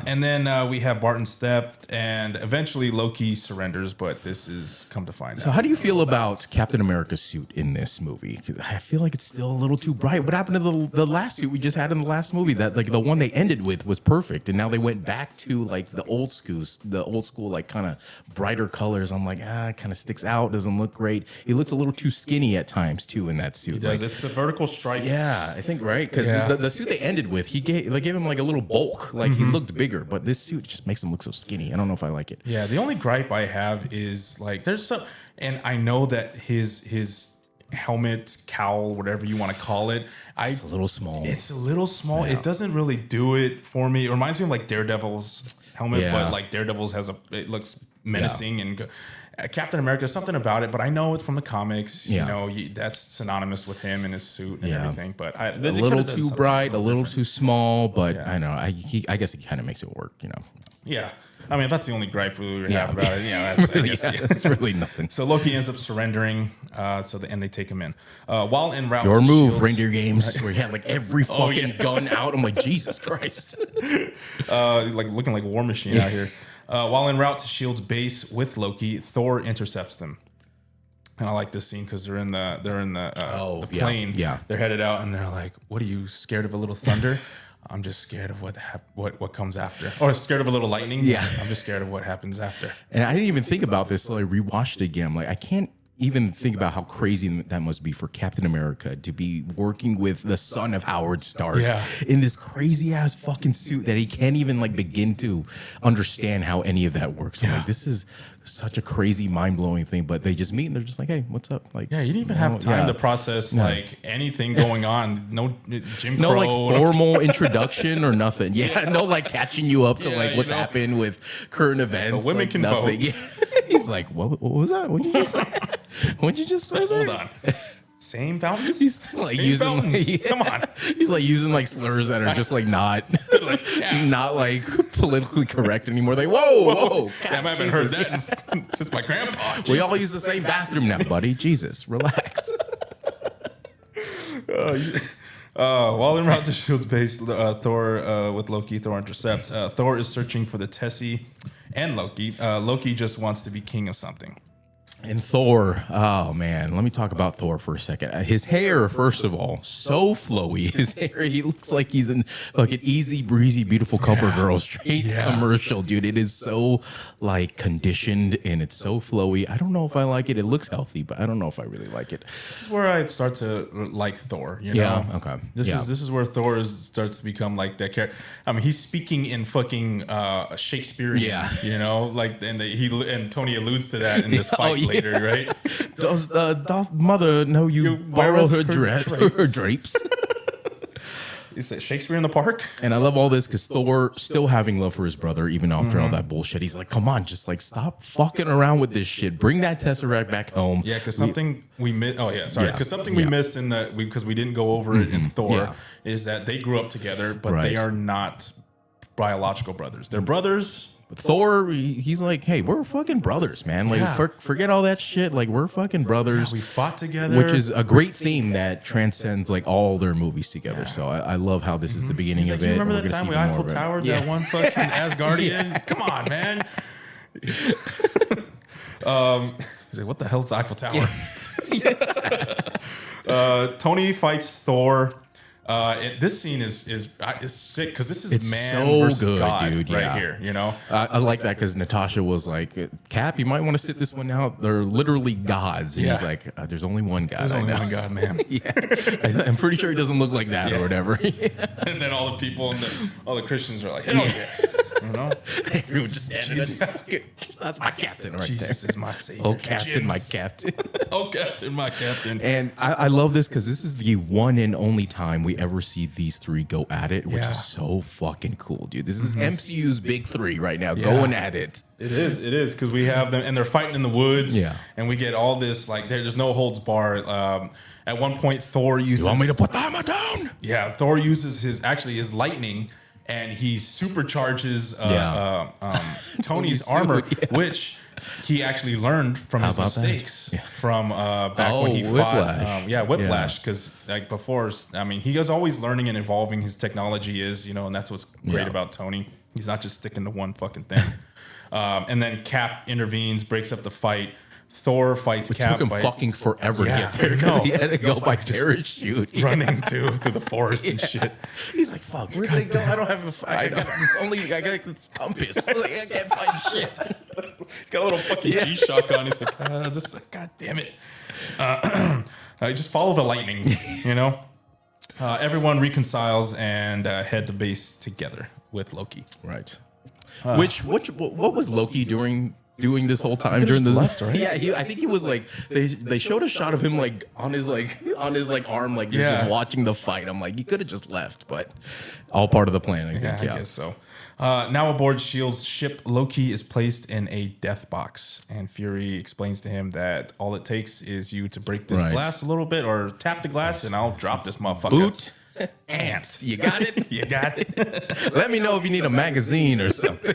And then we have Barton's theft, and eventually Loki surrenders, but this is come to find out. So how do you feel about Captain America's suit in this movie? 'Cause I feel like it's still a little too bright. What happened to the last suit we just had in the last movie? That like the one they ended with was perfect, and now they went back to like the old school like kind of brighter colors. I'm like, it kind of sticks out, doesn't look great. He looks a little too skinny at times too in that suit. He does. Like, It's the vertical stripes. yeah, I think right because the suit they ended with, they gave him like a little bulk, like he looked bigger, but this suit just makes him look so skinny. I don't know if I like it. Yeah, the only gripe I have is like there's some, and I know that his helmet, cowl, whatever you want to call it, It's a little small. It's a little small. It doesn't really do it for me. It reminds me of like Daredevil's helmet, but like Daredevil's it looks menacing and Captain America, something about it, but I know it from the comics. You know, that's synonymous with him and his suit and everything. But a little too bright, a little too small. But I know. I guess it kind of makes it work. You know. Yeah. I mean, if that's the only gripe we have about it, that's that's really nothing. So Loki ends up surrendering. And they take him in. While en route, Your to move, Shields, reindeer games, where you had like every fucking gun out. I'm like, Jesus Christ. like looking like War Machine out here. While en route to Shield's base with Loki, Thor intercepts them. And I like this scene because they're in the plane. Yeah. They're headed out, and they're like, "What are you scared of? A little thunder?" I'm just scared of what comes after, or scared of a little lightning. Yeah, I'm just scared of what happens after. And I didn't even think about this till I rewatched it again. I'm like, I can't even think about how crazy that must be for Captain America to be working with the son of Howard Stark in this crazy ass fucking suit that he can't even like begin to understand how any of that works. I'm like, this is such a crazy, mind blowing thing. But they just meet and they're just like, hey, what's up? Like, you didn't even have time to process like anything going on. No Jim Crow, no like formal introduction or nothing. Yeah, no like catching you up to like what's happened with current events. So women can nothing. vote. He's like, what was that? What did you just say? What'd you just say there? Hold on. Same fountains? He's like Same using fountains. Come on. He's like using like slurs that are just like not not like politically correct anymore. Like, whoa. I haven't heard that since my grandpa. We all use the same bathroom now, buddy. Jesus, relax. While en route to Shield's base, Thor with Loki, Thor intercepts. Thor is searching for the Tessie and Loki. Loki just wants to be king of something. And Thor, oh man, let me talk about Thor for a second. His hair, first of all, so flowy. His hair, he looks like he's in like an easy breezy, beautiful CoverGirl straight commercial, dude. It is so like conditioned and it's so flowy. I don't know if I like it. It looks healthy, but I don't know if I really like it. This is where I start to like Thor. You know? Yeah. Okay. This is where Thor starts to become like that character. I mean, he's speaking in fucking Shakespearean. Yeah. You know, like and Tony alludes to that in this fight later, right? Does Doth Mother know you borrow her drapes? Is it Shakespeare in the Park? And I love all this because Thor still having love for his brother, even after all that bullshit. He's like, come on, just like stop fucking around with this shit. Bring that Tesseract back home. Yeah, because something we missed. Oh yeah, sorry. Because something we missed in because we didn't go over it in Thor is that they grew up together, but they are not biological brothers. They're brothers. Thor, he's like, hey, we're fucking brothers, man. Like, forget all that shit. Like, we're fucking brothers. Yeah, we fought together. Which is a great theme that transcends, like, all their movies together. So I love how this is the beginning of it. You remember that time we Eiffel Towered that one fucking Asgardian? Come on, man. He's like, what the hell is Eiffel Tower? Tony fights Thor. This scene is sick because this is man so versus good, God dude. right Yeah. here. You know, I like that because Natasha was like, Cap, you might want to sit this one out. They're literally gods. And he's Yeah. like, there's only one God. there's I only know. one God, man. Yeah. I'm pretty sure he doesn't look like that or whatever. And then all the people and all the Christians are like, hell yeah. You know, Everyone just standing there. just fucking, that's my captain right Jesus there. is my savior. Oh, Captain, my James. captain. Oh, Captain, my captain. And I love this because this is the one and only time we ever see these three go at it, which Yeah. is so fucking cool, dude. This is MCU's big three right now going at it. It is because we have them and they're fighting in the woods. Yeah. And we get all this like there's no holds barred. At one point, Thor uses. You want me to put the hammer down? Yeah, Thor uses his lightning, and he supercharges Tony's armor, which he actually learned from his about that? mistakes Yeah. from back when he Whiplash. fought. Whiplash. Because like before, I mean, he was always learning and evolving. His technology is, and that's what's great Yeah. about Tony. He's not just sticking to one fucking thing. And then Cap intervenes, breaks up the fight. Thor fights It Cap took him by fucking forever Yeah, to get there. I know. He had to go He's by like just parachute. running through the forest and shit. He's like, fuck, where'd they go? I don't have I got this compass. Like, I can't find shit. He's got a little fucking G-Shock on. He's like, God damn it. Just follow the lightning, Everyone reconciles and head to base together with Loki. Right. What was Loki doing this whole time during just the left, right? Yeah, I think he was like they showed a shot of him like on his arm like Yeah. just watching the fight. I'm like, he could have just left, but all part of the plan. I think. I guess so. Now aboard S.H.I.E.L.'s ship, Loki is placed in a death box, and Fury explains to him that all it takes is you to break this Right. glass a little bit or tap the glass, and I'll drop this motherfucker. Boot. Ant. You got it. You got it. Let me know if you need a magazine or something.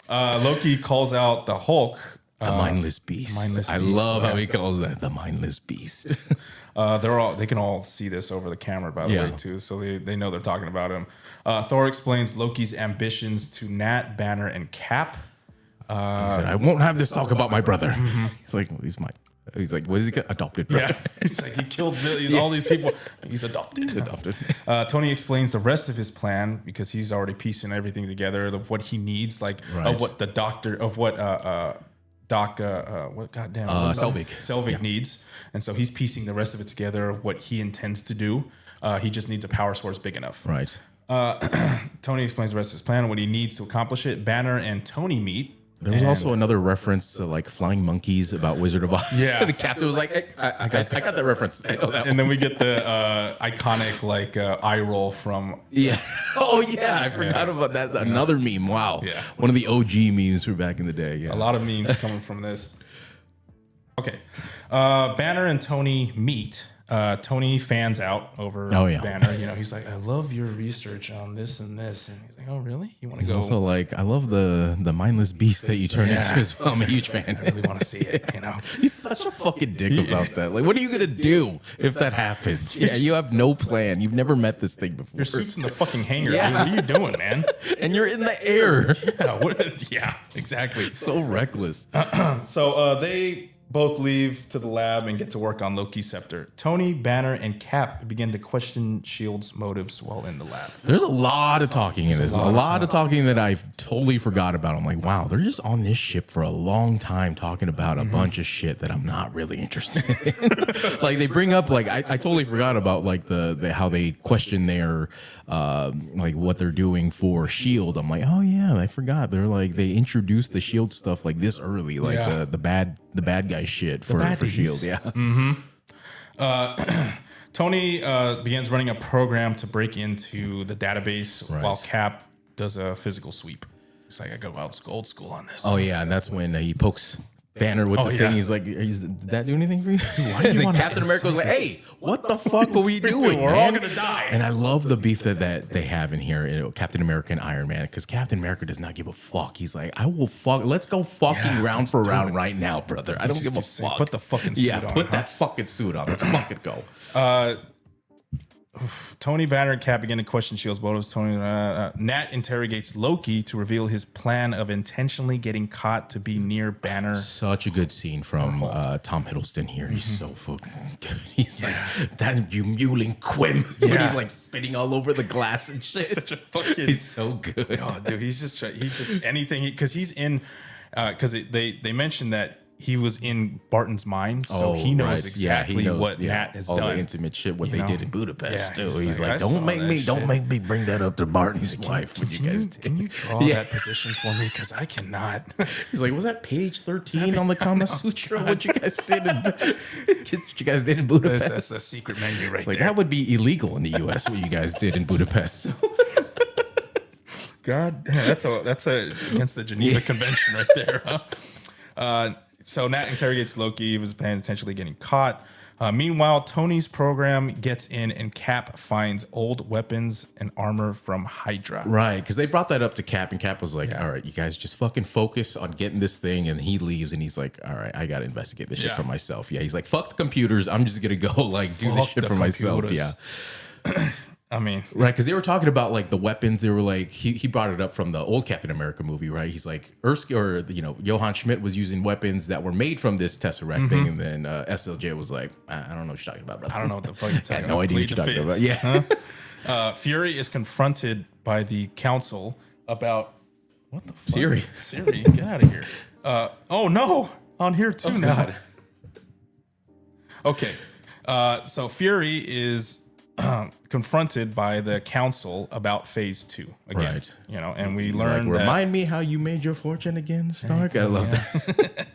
Loki calls out the Hulk. The mindless beast. mindless I beast, love how yeah. he calls that the mindless beast. They can all see this over the camera, by the Yeah. way, too. So they know they're talking about him. Thor explains Loki's ambitions to Nat, Banner, and Cap. He said, I won't have this talk about my brother. He's like, well, he's like, what is he got? Adopted brother. Yeah, he's like he killed all these people. He's adopted. He's adopted. Tony explains the rest of his plan because he's already piecing everything together of what he needs, like Right. of what the doctor of what Doc what goddamn what was it? Selvig needs, and so he's piecing the rest of it together of what he intends to do. He just needs a power source big enough. Right. Tony explains the rest of his plan and what he needs to accomplish it. Banner and Tony meet. There was also another reference to like flying monkeys about Wizard of Oz. Yeah. The captain was like, hey, I got that reference. I know that one. And then we get the iconic eye roll from Yeah. Oh yeah, I forgot about that. Another meme. Wow. Yeah. One of the OG memes from back in the day. Yeah. a lot of memes coming from this. Okay. Banner and Tony meet. Tony fans out over Banner. He's like, I love your research on this and this. And he's like, oh, really? You want to He's go? also like, I love the mindless beast that you turned into as well. I'm a huge fan. I really want to see it, He's such a fucking dick about that. Like, what are you gonna do if that happens? Yeah, you have no plan. You've never met this thing before. Your suit's in the fucking hangar. Yeah. Dude. What are you doing, man? And you're in the air. Yeah, exactly. So reckless. So they both leave to the lab and get to work on Loki's scepter. Tony, Banner, and Cap begin to question S.H.I.E.L.'s motives while in the lab. There's a lot of talking in this. A lot of talking that I totally forgot about. I'm like, wow, they're just on this ship for a long time talking about a bunch of shit that I'm not really interested in. Like they bring up, like I totally forgot about like the how they question their like what they're doing for Shield. I'm like, oh yeah, I forgot. They're like they introduced the Shield stuff like this early, like Yeah. the bad guy shit for Shield. Yeah. Tony begins running a program to break into the database while Cap does a physical sweep. It's like, I go old school on this. Oh yeah, and that's when he pokes Banner with the yeah. thing. He's like, did that do anything for you? Dude, why do you wanna Captain America was like, hey, what the fuck are we doing? We're man? all gonna die. And I love the beef that they have in here, Captain America and Iron Man, because Captain America does not give a fuck. He's like, I will fuck. Let's go fucking round for round right now, brother. I don't give a fuck. Put the fucking suit on. Put that fucking suit on. Let's fucking go. Tony, Banner, and Cap begin to question Shield's motives. Nat interrogates Loki to reveal his plan of intentionally getting caught to be near Banner. Such a good scene from Tom Hiddleston here. He's so fucking good. He's like, that you mewling quim. When he's like spitting all over the glass and shit. Such a fucking... He's so good. Oh, dude, he just anything, because he's in, because they mentioned that he was in Barton's mind, so he knows exactly what Nat has all done. the intimate shit, what they did in Budapest. Yeah, too. He's like, don't make me bring that up to Barton's wife. What you guys did. Can you draw that position for me? Because I cannot. He's like, was that page 13 on the Kama Sutra? What you guys did in Budapest? That's the secret menu right it's like, there. that would be illegal in the U.S. what you guys did in Budapest. God damn, that's against the Geneva Convention right there. Huh? So Nat interrogates Loki. He was potentially getting caught. Meanwhile, Tony's program gets in, and Cap finds old weapons and armor from Hydra. Right, because they brought that up to Cap, and Cap was like, all right, you guys just fucking focus on getting this thing. And he leaves, and he's like, all right, I got to investigate this shit for myself. Yeah, he's like, fuck the computers. I'm just going to go like do this shit for myself. Yeah. I mean, right, because they were talking about like the weapons. They were like, he brought it up from the old Captain America movie, right? He's like, Johann Schmidt was using weapons that were made from this Tesseract thing, and then SLJ was like, I don't know what you're talking about, brother. I don't know what the fuck you're talking about. No idea what you're talking about. Yeah. Fury is confronted by the council about what the fuck? Siri, get out of here. Oh no, on here too now. God. Okay, so Fury is confronted by the council about phase 2 again, right? And we learned like, remind me how you made your fortune again, Stark. I love that.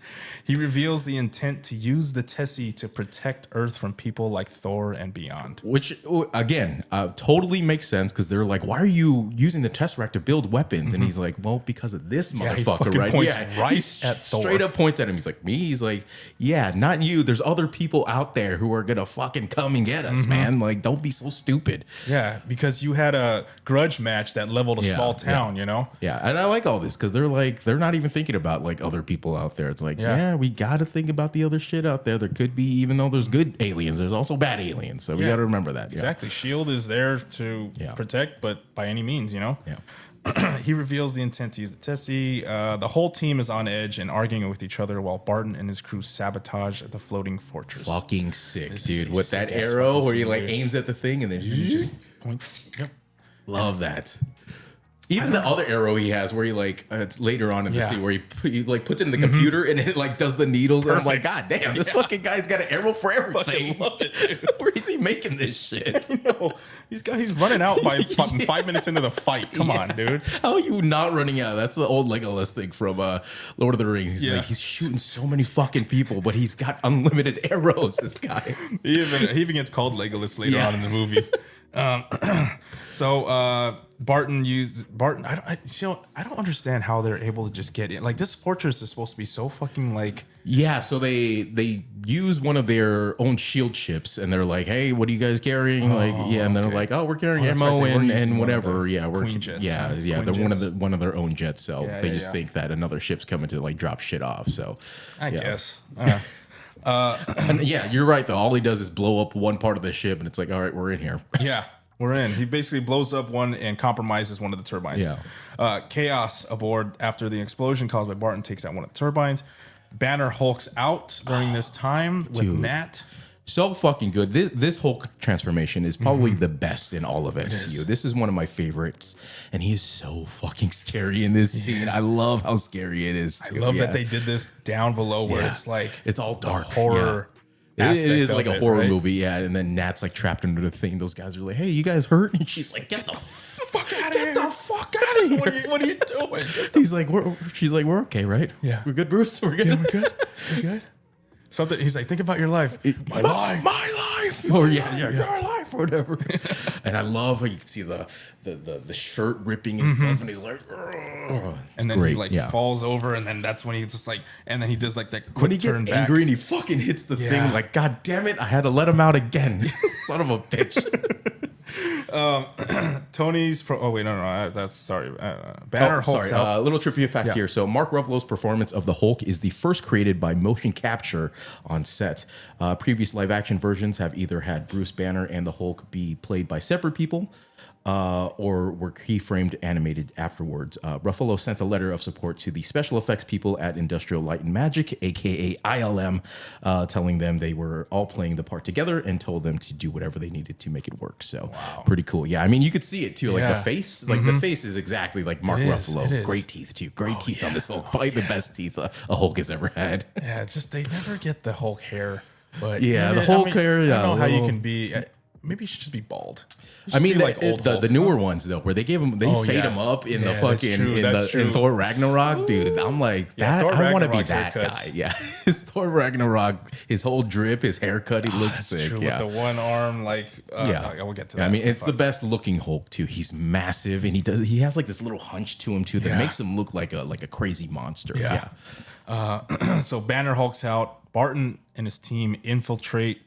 He reveals the intent to use the Tessie to protect Earth from people like Thor and beyond. Which, again, totally makes sense, because they're like, why are you using the Tesseract to build weapons? And he's like, well, because of this motherfucker, right? Points right at Thor. Straight up points at him. He's like, me? He's like, yeah, not you. There's other people out there who are going to fucking come and get us, man. Like, don't be so stupid. Yeah, because you had a grudge match that leveled a small town, Yeah, and I like all this, because they're not even thinking about like other people out there. It's like, we got to think about the other shit out there. There could be, even though there's good aliens, there's also bad aliens. So we got to remember that. Exactly. Shield is there to protect, but by any means, Yeah. He reveals the intent to use the Tessie. The whole team is on edge and arguing with each other while Barton and his crew sabotage the floating fortress. Fucking sick, dude. With that arrow where he like aims at the thing and then he just points. Yep. Love that. Even the other arrow he has, where he like it's later on in the scene where he like puts it in the computer and it like does the needles. And I'm like, God damn, this fucking guy's got an arrow for everything. Love it, dude. Where is he making this shit? He's running out by 5 minutes into the fight. Come on, dude. How are you not running out? That's the old Legolas thing from Lord of the Rings. He's like, he's shooting so many fucking people, but he's got unlimited arrows. This guy. He even gets called Legolas later on in the movie. Barton. I don't understand how they're able to just get in. Like, this fortress is supposed to be so fucking like. Yeah, so they use one of their own shield ships, and they're like, "Hey, what are you guys carrying?" And they're like, "Oh, we're carrying ammo and whatever." We're Queen jets. They're one of their own jets. So they just think that another ship's coming to like drop shit off. So I guess. And you're right though. All he does is blow up one part of the ship, and it's like, all right, we're in here. Yeah, we're in. He basically blows up one and compromises one of the turbines. Chaos aboard after the explosion caused by Barton takes out one of the turbines. Banner hulks out during this time with Nat. So fucking good. This whole transformation is probably the best in all of MCU. This is one of my favorites, and he is so fucking scary in this scene. I love how scary it is too. I love that they did this down below where it's like it's all dark horror. It is like a horror movie, and then Nat's like trapped under the thing. Those guys are like, "Hey, you guys hurt?" And she's like, "Get the fuck out of here! Get the fuck out of here! What are you doing?" He's like, "She's like, we're okay, right? Yeah, we're good, Bruce. We're good. Yeah, we're good. We're good." Something. He's like, think about your life. My life. Or your life, or whatever. And I love how you can see the shirt ripping and stuff, and he's like, and then he like falls over, and then that's when he just like, and then he does like that quick when he gets angry and he fucking hits the thing, like, God damn it, I had to let him out again. Son of a bitch. Tony's oh wait, no, that's sorry. Banner Hulk's out. Little trivia fact Yeah. here. So Mark Ruffalo's performance of the Hulk is the first created by motion capture on set. Previous live action versions have either had Bruce Banner and the Hulk be played by separate people, or were keyframed animated afterwards. Ruffalo sent a letter of support to the special effects people at Industrial Light and Magic, aka ILM, telling them they were all playing the part together and told them to do whatever they needed to make it work. So pretty cool. Yeah, I mean, you could see it too. Like the face, like the face is exactly like Mark Ruffalo. It is. Great teeth too. Great teeth on this Hulk. Probably the best teeth a Hulk has ever had. Yeah, it's just they never get the Hulk hair. But Yeah, the Hulk hair. I Yeah, don't know how you little- can be. Maybe you should just be bald. I mean, like old Hulk. the newer ones though, where they fade him up in the fucking in Thor Ragnarok, dude. I'm like that. Thor I want to be Ragnarok that haircuts. guy. Yeah, his Thor Ragnarok, his whole drip, his haircut, he looks That's sick. true, Yeah, with the one arm, like yeah. we'll get to Yeah, that. I mean, it's the best looking Hulk too. He's massive, and he has like this little hunch to him too that makes him look like a crazy monster. Yeah. So Banner Hulk's out. Barton and his team infiltrate.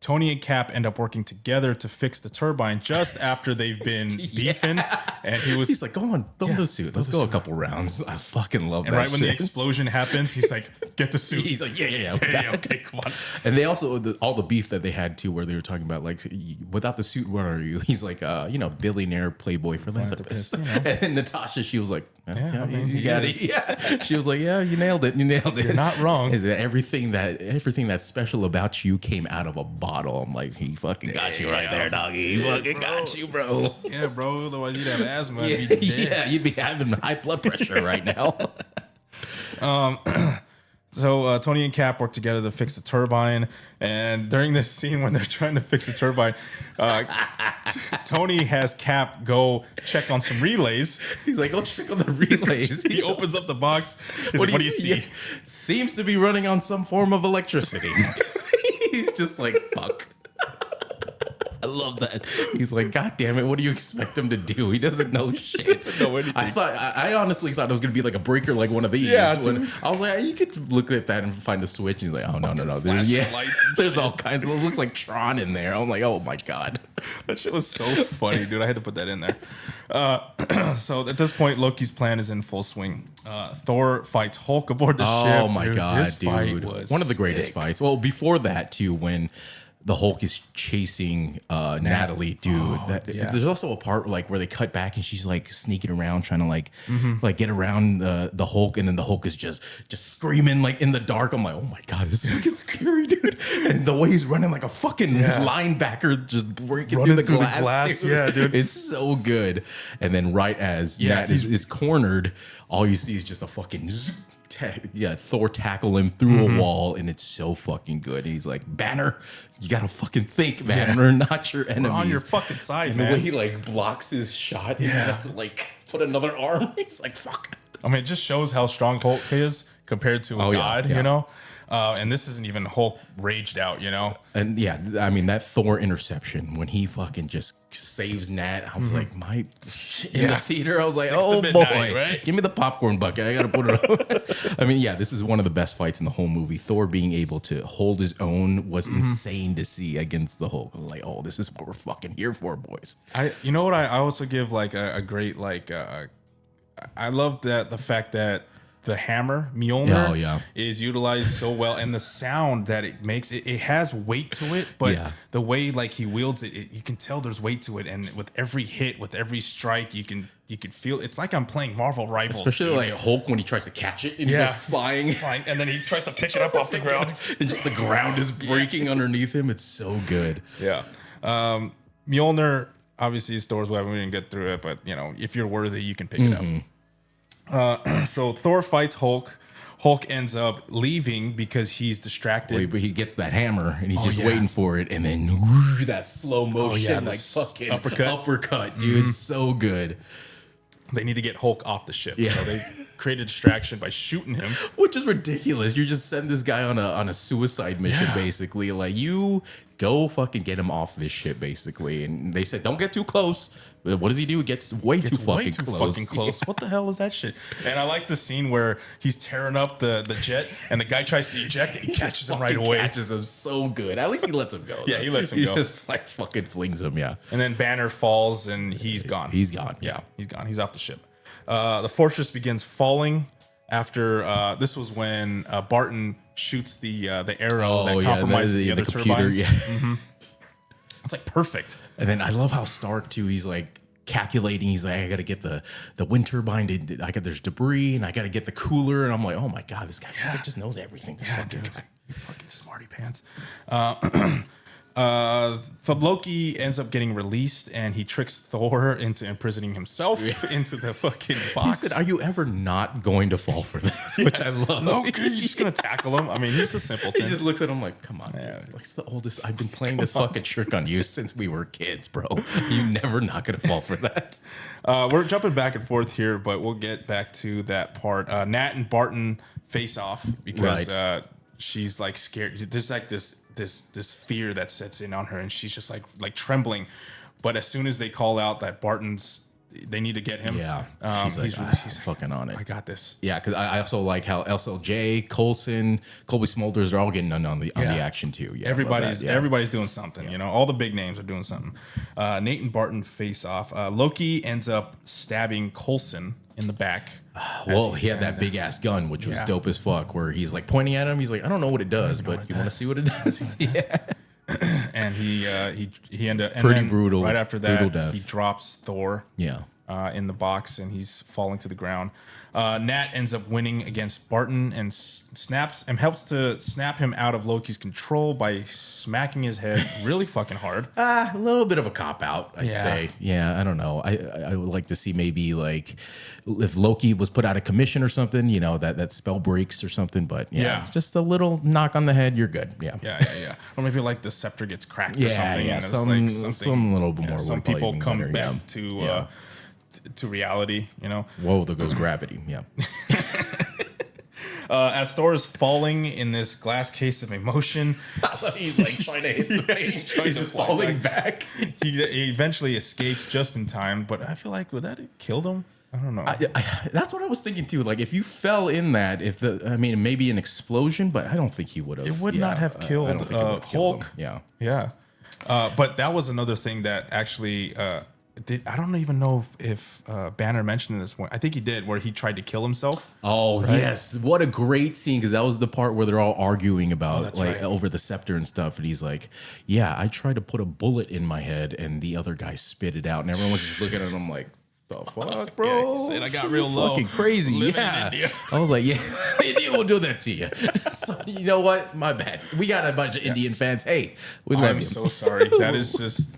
Tony and Cap end up working together to fix the turbine just after they've been beefing. And He's like, go on, throw the suit. Let's go a couple rounds. I fucking love that. right when the shit. explosion happens, he's like, get the suit. He's like, yeah, Okay, come on. And they also all the beef that they had too, where they were talking about like, without the suit, what are you? He's like, billionaire playboy philanthropist. And then Natasha, she was like, I mean, you he got is. it. Yeah, she was like, yeah, you nailed it. You're not wrong. Is that everything that's special about you came out of a bottle? I'm like, he fucking got you right there, doggy. He fucking got you, bro. Yeah, bro. Otherwise, you'd have asthma. And be dead. Yeah, you'd be having high blood pressure right now. So Tony and Cap work together to fix the turbine, and during this scene when they're trying to fix the turbine, Tony has Cap go check on some relays. He's like, go check on the relays. He opens up the box. He's like, what do you see? Yeah, seems to be running on some form of electricity. He's just like, fuck. I love that. He's like, God damn it, what do you expect him to do? He doesn't know shit. He doesn't know anything. I honestly thought it was gonna be like a breaker, like one of these. Yeah, when I was like, you could look at that and find a switch. He's like, oh no. There's all kinds of, it looks like Tron in there. I'm like, oh my God. That shit was so funny, dude. I had to put that in there. So at this point, Loki's plan is in full swing. Thor fights Hulk aboard the ship. Oh my God, this fight dude. was One of the greatest sick. fights. Well, before that too, when the Hulk is chasing Natalie, dude. There's also a part like where they cut back and she's like sneaking around trying to like get around the Hulk, and then the Hulk is just screaming like in the dark. I'm like, oh my God, this is fucking scary, dude. And the way he's running like a fucking linebacker, just breaking Running through the glass. Dude. Yeah, dude. It's so good. And then right as Nat is cornered, all you see is just a fucking Thor tackle him through a wall, and it's so fucking good. He's like, Banner, you gotta fucking think, man. We're not your enemies. We're on your fucking side, and man. the way he like blocks his shot, he has to like put another arm. He's like, fuck. I mean, it just shows how strong Hulk is compared to a god, you know? And this isn't even Hulk raged out, you know? And yeah, I mean, that Thor interception, when he fucking just saves Nat, I was like, in the theater, I was like, 6 to oh midnight, boy, right? Give me the popcorn bucket. I got to put it up. I mean, yeah, this is one of the best fights in the whole movie. Thor being able to hold his own was insane to see against the Hulk. I was like, oh, this is what we're fucking here for, boys. You know what? I also give like a great, like, I love that the fact that the hammer Mjolnir is utilized so well, and the sound that it makes, it has weight to it, but the way like he wields it, you can tell there's weight to it, and with every hit, with every strike, you can feel it's like I'm playing Marvel Rivals, especially like Hulk when he tries to catch it and he goes flying, and then he tries to pick it up off the ground, and just the ground is breaking underneath him. It's so good. Mjolnir obviously is Thor's weapon. We didn't get through it, but you know, if you're worthy, you can pick it up. So Thor fights Hulk. Hulk ends up leaving because he's distracted. But he gets that hammer and he's just waiting for it, and then that slow motion, like fucking uppercut, dude. It's so good. They need to get Hulk off the ship. So create a distraction by shooting him. Which is ridiculous. You just send this guy on a suicide mission, basically. Like, you go fucking get him off this shit, basically. And they said, don't get too close. What does he do? He gets way too fucking close. What the hell is that shit? And I like the scene where he's tearing up the jet, and the guy tries to eject, and he catches him right away. Catches him so good. At least he lets him go. Yeah, he lets him go. He just like fucking flings him. Yeah. And then Banner falls, and he's gone. He's gone. Yeah, he's gone. He's off the ship. The fortress begins falling after this was when Barton shoots the arrow that compromises the other computer, turbines. yeah. Mm-hmm. It's like perfect. And then I love how Stark too. He's like calculating. He's like, I got to get the wind turbine. There's debris, and I got to get the cooler. And I'm like, oh my god, this guy just knows everything. This fucking guy. You fucking smarty pants. So Loki ends up getting released, and he tricks Thor into imprisoning himself into the fucking box. He said, "Are you ever not going to fall for that?" Which I love. Loki, you're just gonna tackle him. I mean, he's a simpleton. He just looks at him like, "Come on, man. Like, it's the oldest. I've been playing this fucking trick on you since we were kids, bro. You never not gonna fall for that." We're jumping back and forth here, but we'll get back to that part. Nat and Barton face off because she's like scared. There's like this fear that sets in on her, and she's just like trembling. But as soon as they call out that they need to get him. Yeah, he's fucking on it. I got this. Yeah, because I also like how SLJ, Coulson, Colby Smulders are all getting on the action too. Yeah, everybody's doing something. You know, all the big names are doing something. Nate and Barton face off. Loki ends up stabbing Coulson in the back. Well, he had that big ass gun, which was dope as fuck. Where he's like pointing at him. He's like, I don't know what it does, but you want to see what it does? Yeah. And he ended up pretty brutal. Right after that, death. he drops Thor. Yeah. In the box, and he's falling to the ground. Nat ends up winning against Barton and helps to snap him out of Loki's control by smacking his head really fucking hard. A little bit of a cop out, I'd say. Yeah, I don't know. I would like to see maybe like if Loki was put out of commission or something, you know, that spell breaks or something. But it's just a little knock on the head. You're good. Yeah. Or maybe like the scepter gets cracked or something. Yeah, some little bit more. Some people come back to reality, you know. Whoa, there goes gravity. Yeah. As Thor is falling in this glass case of emotion, he's like trying to hit the page. He's just falling back. He eventually escapes just in time, but I feel like would that have killed him? I don't know. That's what I was thinking too. Like if you fell in that, maybe an explosion, but I don't think he would have. It would not have killed Hulk. Yeah. But that was another thing that actually. I don't even know if Banner mentioned this one. I think he did, where he tried to kill himself. Oh, right? Yes. What a great scene, because that was the part where they're all arguing about over the scepter and stuff. And he's like, yeah, I tried to put a bullet in my head and the other guy spit it out. And everyone was just looking at him like, the fuck, bro? He said I got real low. Fucking crazy. Yeah. I was like, yeah, India will do that to you. So, you know what? My bad. We got a bunch of Indian fans. Hey, we love you. I'm so sorry. That is just...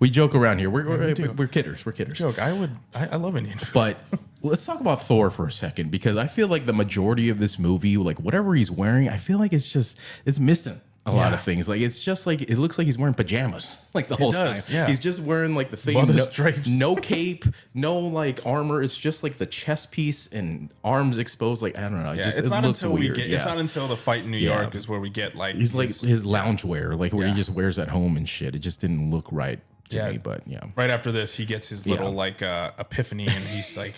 we joke around here. We're kidders. We're kidders. Joke. I love Indian food. But let's talk about Thor for a second, because I feel like the majority of this movie, like whatever he's wearing, I feel like it's missing a lot of things. Like it's just like it looks like he's wearing pajamas like the whole time. Yeah. He's just wearing like the thing, no cape, no like armor. It's just like the chest piece and arms exposed. Like I don't know. It's not until weird. It's not until the fight in New York is where we get like he's like his loungewear, like where he just wears at home and shit. It just didn't look right to me. But right after this, he gets his little like epiphany, and he's like.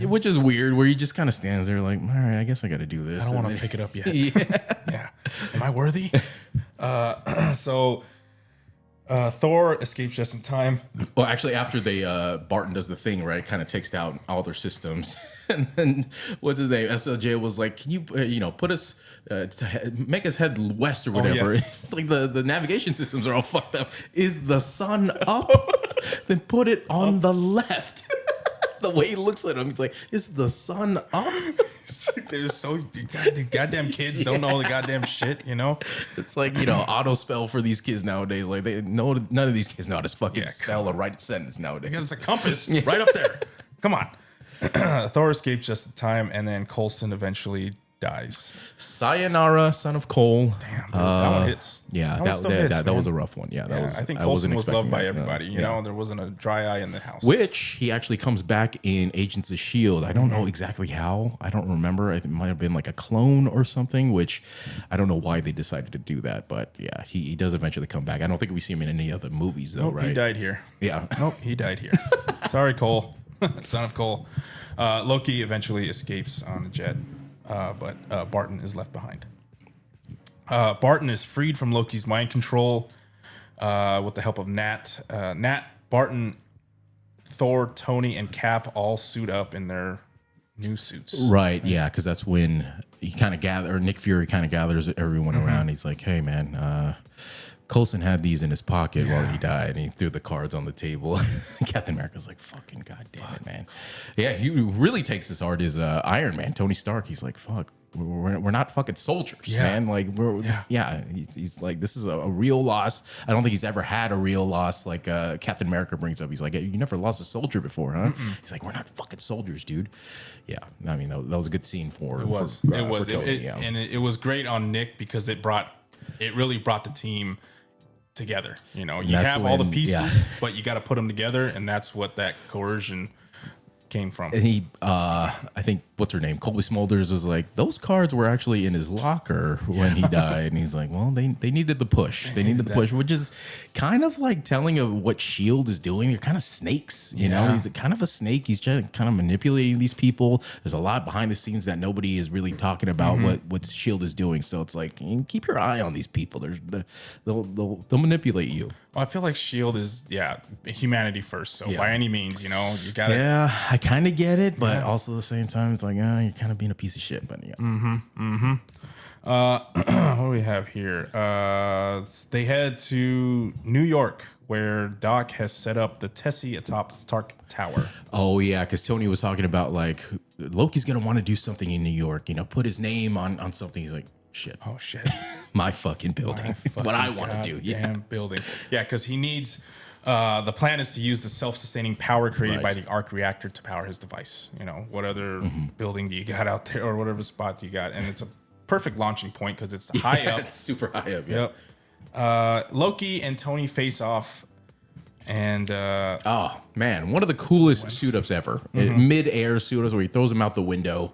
Which is weird, where he just kind of stands there like, all right, I guess I got to do this. I don't want to pick it up yet. Yeah. Am I worthy? So Thor escapes just in time. Well, actually, after Barton does the thing, right, kind of takes down all their systems. And then, what's his name? SLJ was like, can you, put us, make us head west or whatever. It's like the navigation systems are all fucked up. Is the sun up? Then put it on the left. The way he looks at him, he's like, "Is the sun up?" They're so the goddamn kids don't know the goddamn shit, you know. It's like auto spell for these kids nowadays. Like none of these kids know how to fucking spell or write a sentence nowadays. Because it's a compass right up there. Come on. Thor escapes just in time, and then Coulson eventually dies. Sayonara, son of Cole. Damn, that one hits. Yeah, one still hits, that man. was a rough one. Yeah, that was. I think I wasn't Coulson was loved expecting by that. everybody. You know, there wasn't a dry eye in the house. Which he actually comes back in Agents of S.H.I.E.L.D. I don't know exactly how. I don't remember. It might have been like a clone or something, which I don't know why they decided to do that. But yeah, he does eventually come back. I don't think we see him in any other movies, though, right? He died here. Yeah. Nope, he died here. Sorry, Cole. Son of Cole. Loki eventually escapes on a jet, but Barton is left behind. Barton is freed from Loki's mind control with the help of Nat. Nat, Barton, Thor, Tony, and Cap all suit up in their new suits. Right, yeah, because that's when he kind of Nick Fury kind of gathers everyone around. He's like, hey, man, Coulson had these in his pocket while he died, and he threw the cards on the table. Captain America's like, fucking goddamn it, man. Yeah, he really takes this hard as Iron Man, Tony Stark. He's like, fuck, we're not fucking soldiers, man. Like, he's like, this is a real loss. I don't think he's ever had a real loss like Captain America brings up. He's like, you never lost a soldier before, huh? He's like, we're not fucking soldiers, dude. Yeah, I mean, that was a good scene for It was. Tony, And it was great on Nick because it really brought the team together. You know, you have all the pieces, but you got to put them together, and that's what that coercion came from. And he, I think, what's her name? Colby Smulders was like, those cards were actually in his locker when he died. And he's like, well, they needed the push. They needed the push, which is kind of like telling of what S.H.I.E.L.D. is doing. They're kind of snakes, you know? He's kind of a snake. He's just kind of manipulating these people. There's a lot behind the scenes that nobody is really talking about what S.H.I.E.L.D. is doing. So it's like, keep your eye on these people. They'll manipulate you. Well, I feel like S.H.I.E.L.D. is, humanity first. So by any means, you know, you got to. Yeah, I kind of get it, but also at the same time, it's like, you're kind of being a piece of shit. But yeah. What do we have here? They head to New York, where Doc has set up the Tessie atop Stark Tower. Oh yeah, because Tony was talking about like Loki's gonna want to do something in New York, you know, put his name on something. He's like, shit. Oh shit. My fucking building. What I want to do. Yeah. Building. Yeah, because he needs. The plan is to use the self-sustaining power created by the arc reactor to power his device. You know, what other building do you got out there, or whatever spot you got? And it's a perfect launching point because it's high up. It's super high up. Yeah. Yep. Loki and Tony face off, and oh man, one of the coolest suit ups ever. Mid-air suit ups where he throws him out the window.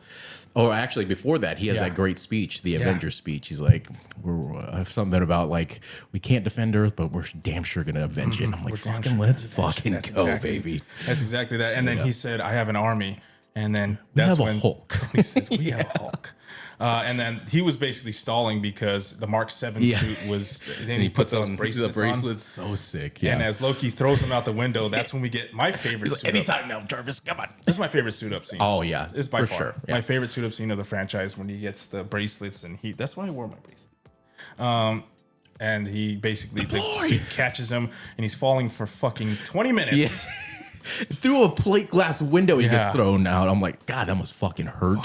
Or actually, before that, he has that great speech, the Avengers speech. He's like, I have something about like, we can't defend Earth, but we're damn sure gonna avenge it. I'm like, let's fucking go, baby. That's exactly that. And then he said, I have an army. And then that's when Hulk. He says, we have a Hulk. And then he was basically stalling because the Mark 7 suit was. Then he puts those bracelets on. Bracelets, so sick. Yeah. And as Loki throws him out the window, that's when we get my favorite suit. Anytime now, Jarvis, come on. This is my favorite suit up scene. Oh yeah, it's by far sure. My favorite suit up scene of the franchise when he gets the bracelets and that's why I wore my bracelet. And he basically the suit catches him and he's falling for fucking 20 minutes. Yeah. Through a plate glass window, he gets thrown out. I'm like, God, that must fucking hurt.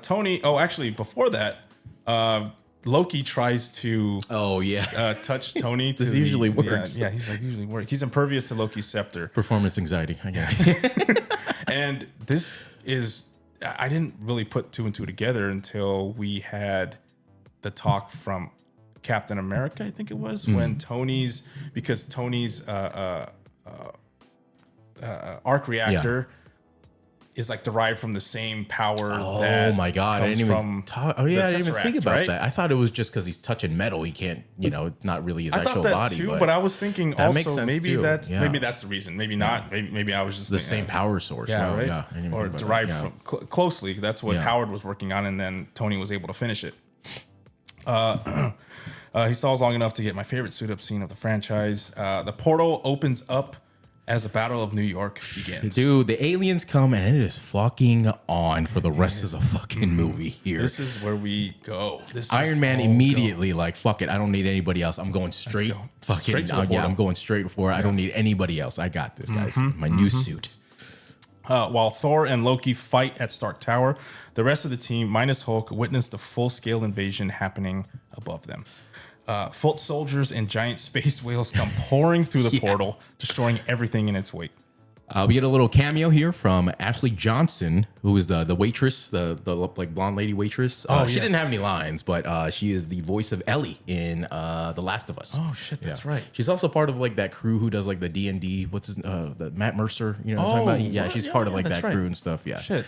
Tony. Oh, actually, before that, Loki tries to. Touch Tony. This usually works. Yeah, he's like usually works. He's impervious to Loki's scepter. Performance anxiety. I got it. And this is. I didn't really put two and two together until we had the talk from Captain America, I think it was, when Tony's arc reactor is like derived from the same power. Oh my God! I didn't even I didn't even think about right? that. I thought it was just because he's touching metal. He can't, not really his actual body. Too, but I was thinking also makes sense maybe too. that's the reason. Maybe not. Maybe I was just the same power source. Right? Yeah, or derived from closely. That's what Howard was working on, and then Tony was able to finish it. He stalls long enough to get my favorite suit up scene of the franchise. The portal opens up as the Battle of New York begins. Dude, the aliens come and it is fucking on for the rest of the fucking movie here. This is where we go. Iron Man immediately like, fuck it, I don't need anybody else. I'm going straight. Fucking I'm going straight for it. I don't need anybody else. I got this, guys. My new suit. While Thor and Loki fight at Stark Tower, the rest of the team, minus Hulk, witness the full-scale invasion happening above them. Foot soldiers and giant space whales come pouring through the portal, destroying everything in its wake. We get a little cameo here from Ashley Johnson, who is the waitress, the like blonde lady waitress. She didn't have any lines, but she is the voice of Ellie in The Last of Us. Oh shit, that's right. She's also part of like that crew who does like the D&D. What's his the Matt Mercer? You know what I'm talking about? Yeah, she's part of like that crew and stuff. Yeah, shit,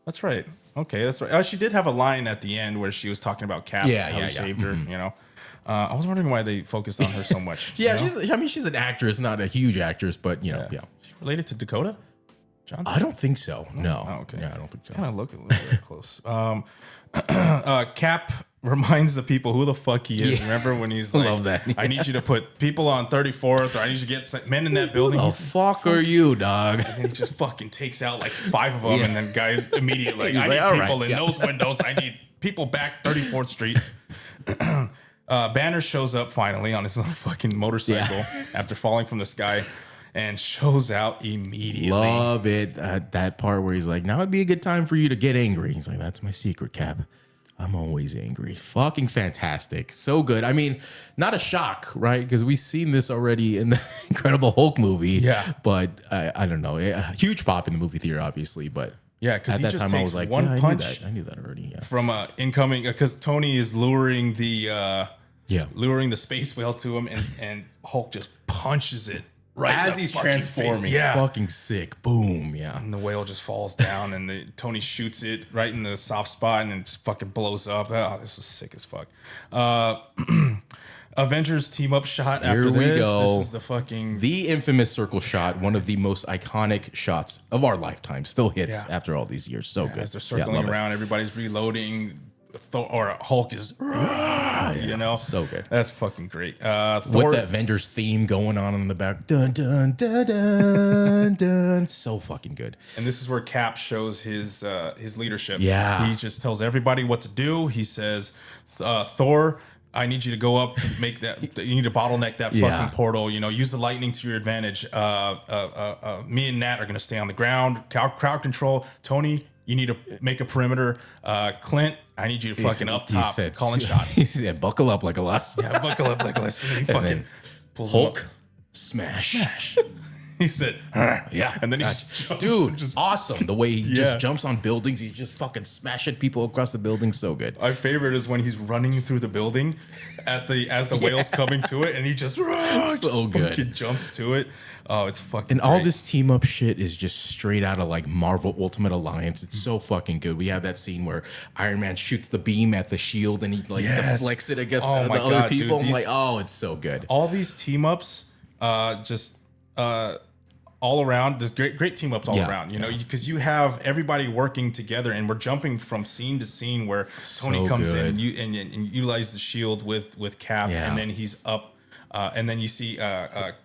that's right. Okay, that's right. She did have a line at the end where she was talking about Cap. Yeah, how he saved her. You know. I was wondering why they focused on her so much. Yeah, she's an actress, not a huge actress, but you know, yeah. She related to Dakota Johnson? I don't think so. No. Oh, okay. Yeah, I don't think so. Kind of look a little bit close. Cap reminds the people who the fuck he is. Remember when he's like, love that. I need you to put people on 34th, or I need you to get men in that building. Who the fuck are you, dog? And he just fucking takes out like 5 of them, and then guys immediately He's I like, need all people right, in those windows. I need people back 34th Street. Banner shows up finally on his little fucking motorcycle after falling from the sky and shows out immediately. Love it. That part where he's like, now would be a good time for you to get angry. He's like, that's my secret, Cap. I'm always angry. Fucking fantastic. So good. I mean, not a shock, right? Because we've seen this already in the Incredible Hulk movie. Yeah. But I don't know. A huge pop in the movie theater, obviously. But yeah, because at he that just time takes I was like, one punch. I knew that already. Yeah. From incoming, because Tony is luring the space whale to him, and Hulk just punches it right as he's transforming. Face. Yeah, fucking sick. Boom. Yeah, and the whale just falls down, and Tony shoots it right in the soft spot, and it just fucking blows up. Oh, this was sick as fuck. Avengers team up shot after this. Here we go. This is the infamous circle shot, one of the most iconic shots of our lifetime. Still hits after all these years. So good. As they're circling around, everybody's reloading. Thor, or Hulk is, you know, so good. That's fucking great. Thor, with the Avengers theme going on in the back, dun dun dun dun dun, so fucking good. And this is where Cap shows his leadership. Yeah, he just tells everybody what to do. He says, Thor, I need you to go up to make that. You need to bottleneck that fucking portal. You know, use the lightning to your advantage. Me and Nat are gonna stay on the ground. Crowd control. Tony, you need to make a perimeter. Clint, I need you to fucking up top calling shots. He said, buckle up like a lass. Yeah, buckle up like a lass. He fucking pulls Hulk, smash. He said, yeah. And then he just jumps. Dude, awesome. The way he just jumps on buildings. He's just fucking smashing people across the building. So good. My favorite is when he's running through the building as the whale's coming to it, and he just fucking jumps to it. Oh, it's fucking And all this team up shit is just straight out of like Marvel Ultimate Alliance. It's so fucking good. We have that scene where Iron Man shoots the beam at the shield and he like deflects it against the other people. Dude, I'm like, oh, it's so good. All these team ups, all around, there's great team ups all around, you know, because you have everybody working together, and we're jumping from scene to scene where Tony comes in and utilize the shield with Cap, and then he's up, and then you see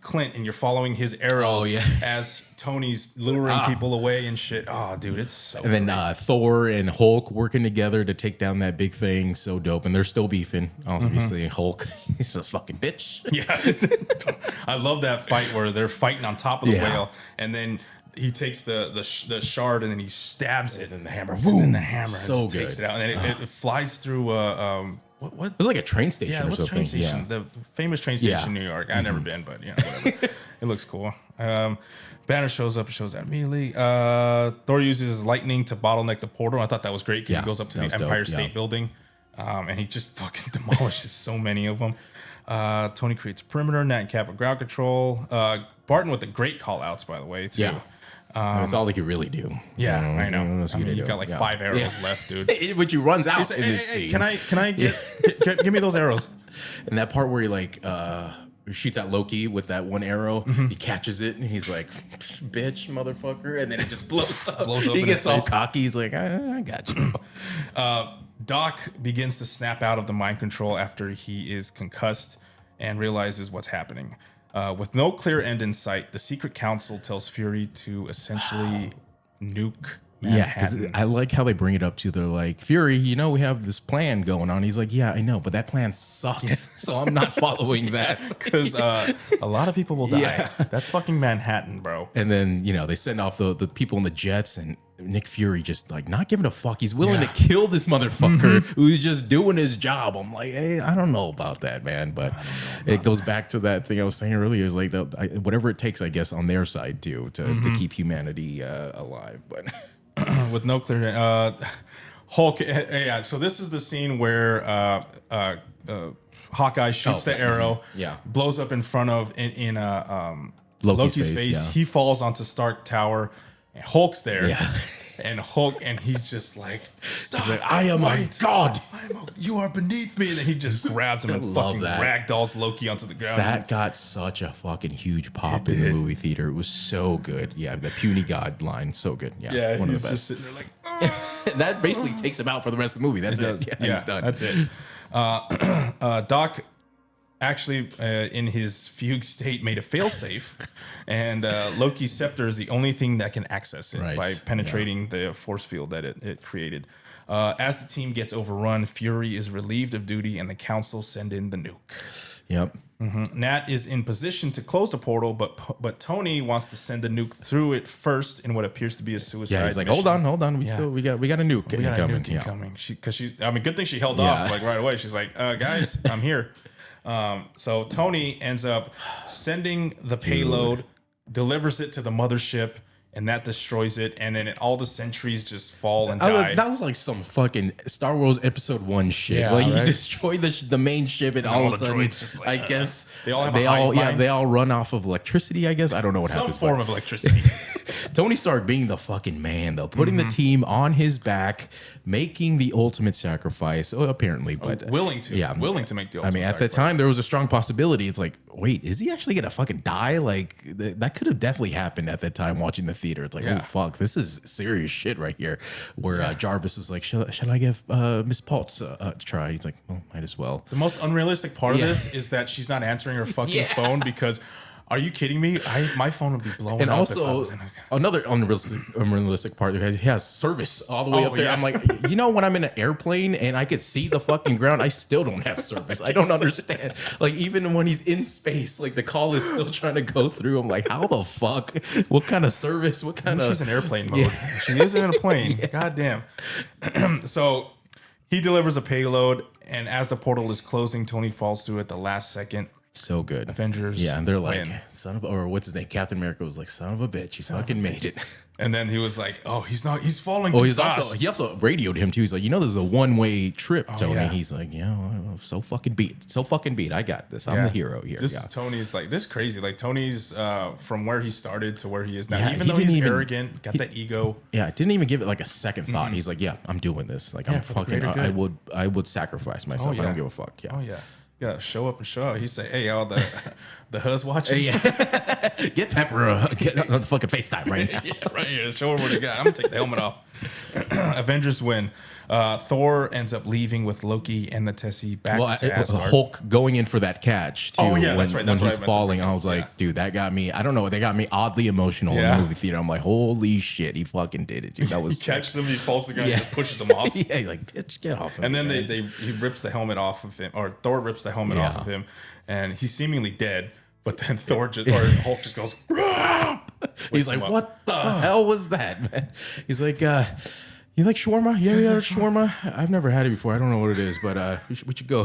Clint, and you're following his arrows as Tony's luring people away and shit. Oh, dude, it's so. And then Thor and Hulk working together to take down that big thing, so dope. And they're still beefing. Obviously, Hulk, he's just fucking bitch. Yeah, I love that fight where they're fighting on top of the whale, and then he takes the shard and then he stabs it, and the hammer, boom, and the hammer so just takes it out, and it flies through. What? It was like a train station. Yeah, what's the train station? The famous train station in New York. I've never been, but whatever. It looks cool. Banner shows up immediately. Thor uses his lightning to bottleneck the portal. I thought that was great because he goes up to the Empire State Building, and he just fucking demolishes so many of them. Tony creates a perimeter. Nat and Cap with ground control. Barton with the great call outs, by the way, too. Yeah. That's all they could really do. Yeah, I know. I mean, you've got like 5 arrows left, dude. Which he runs out in this scene. Can I give me those arrows? And that part where he like shoots at Loki with that one arrow, he catches it and he's like, "Bitch, motherfucker!" And then it just blows up. He gets all cocky. He's like, "I got you." Doc begins to snap out of the mind control after he is concussed and realizes what's happening. With no clear end in sight, the Secret Council tells Fury to essentially nuke Yeah, because Manhattan. I like how they bring it up to they're like, Fury, we have this plan going on. He's like, yeah, I know, but that plan sucks. So I'm not following that. Because a lot of people will die. Yeah. That's fucking Manhattan, bro. And then, they send off the people in the jets and Nick Fury just like not giving a fuck. He's willing to kill this motherfucker who's just doing his job. I'm like, hey, I don't know about that, man. But it goes back to that thing I was saying earlier is like whatever it takes, I guess, on their side too to keep humanity alive. But With no clear Hulk. Yeah. So this is the scene where Hawkeye shoots the arrow. Yeah. Blows up in front of in Loki's face. Yeah. He falls onto Stark Tower. And Hulk's there. Yeah. And he's just like, stop. Like, I am a god. You are beneath me. And then he just grabs him and love fucking that. ragdolls Loki onto the ground. That got such a fucking huge pop in the movie theater. It was so good. Yeah, the puny god line, so good. Yeah, one of the best. Just sitting there like, That basically takes him out for the rest of the movie. That's it. Yeah, he's done. That's it. Doc actually, in his fugue state, made a failsafe, and Loki's scepter is the only thing that can access it by penetrating the force field that it created. As the team gets overrun, Fury is relieved of duty, and the Council send in the nuke. Yep. Nat is in position to close the portal, but Tony wants to send a nuke through it first in what appears to be a suicide. Yeah, he's like, mission. hold on, we got a nuke incoming. Incoming. Good thing she held off like right away. She's like, guys, I'm here. So Tony ends up sending the payload, delivers it to the mothership, and that destroys it. And then all the sentries just fall and die. That was like some fucking Star Wars Episode 1 shit. Yeah, like right? you destroy the main ship, and all of a sudden, droids just like, I guess they all have a hive mind. they all run off of electricity. I guess I don't know what Some happens. form of electricity. Tony Stark being the fucking man, though, putting the team on his back, making the ultimate sacrifice. Apparently, but willing to make the ultimate I mean, at the time, there was a strong possibility. It's like, wait, is he actually gonna fucking die? Like that could have definitely happened at that time watching the theater. It's like, oh fuck, this is serious shit right here. Where Jarvis was like, shall I give Miss Potts a try? He's like, well, might as well. The most unrealistic part of this is that she's not answering her fucking phone because. Are you kidding me? My phone would be blowing and up. Also, another unrealistic part, he has service all the way up there. Yeah. I'm like, when I'm in an airplane and I could see the fucking ground, I still don't have service. I don't understand. Like, even when he's in space, like, the call is still trying to go through. I'm like, how the fuck? What kind of service? What kind of... She's in airplane mode. Yeah. She is in a plane. God damn. So, he delivers a payload, and as the portal is closing, Tony falls through at the last second. So good. Avengers. Yeah, and they're like, or what's his name? Captain America was like, son of a bitch, he fucking made it. And then he was like, oh, he's falling too fast. He also radioed him too. He's like, this is a one-way trip, Tony. Yeah. He's like, so fucking beat. I got this. I'm the hero here. Tony's like, this is crazy. Like, Tony's from where he started to where he is now. Even though he's arrogant, got that ego. Yeah, didn't even give it like a second thought. He's like, yeah, I'm doing this. Like, I'm fucking, I would sacrifice myself. I don't give a fuck. Yeah. Oh, yeah. Yeah, show up and show out. He say, "Hey, y'all, the hus watching. Yeah. Get Pepper, get on the fucking FaceTime right now. Yeah, right here. Show him what he got. I'm gonna take the helmet off." Avengers win. Thor ends up leaving with Loki and the Tessie back to Asgard. Hulk going in for that catch too. Oh yeah, that's right. When he's falling, I was like, dude, that got me. I don't know. They got me oddly emotional in the movie theater. I'm like, holy shit, he fucking did it, dude. That was. He catches him, he falls to the ground, and just pushes him off. Yeah, he's like, bitch, get off him. And then he rips the helmet off of him, or Thor rips the helmet off of him, and he's seemingly dead. But then Hulk just goes. He's like, what the hell was that, man? He's like, you like shawarma? Yeah, shawarma. I've never had it before. I don't know what it is, but we should go.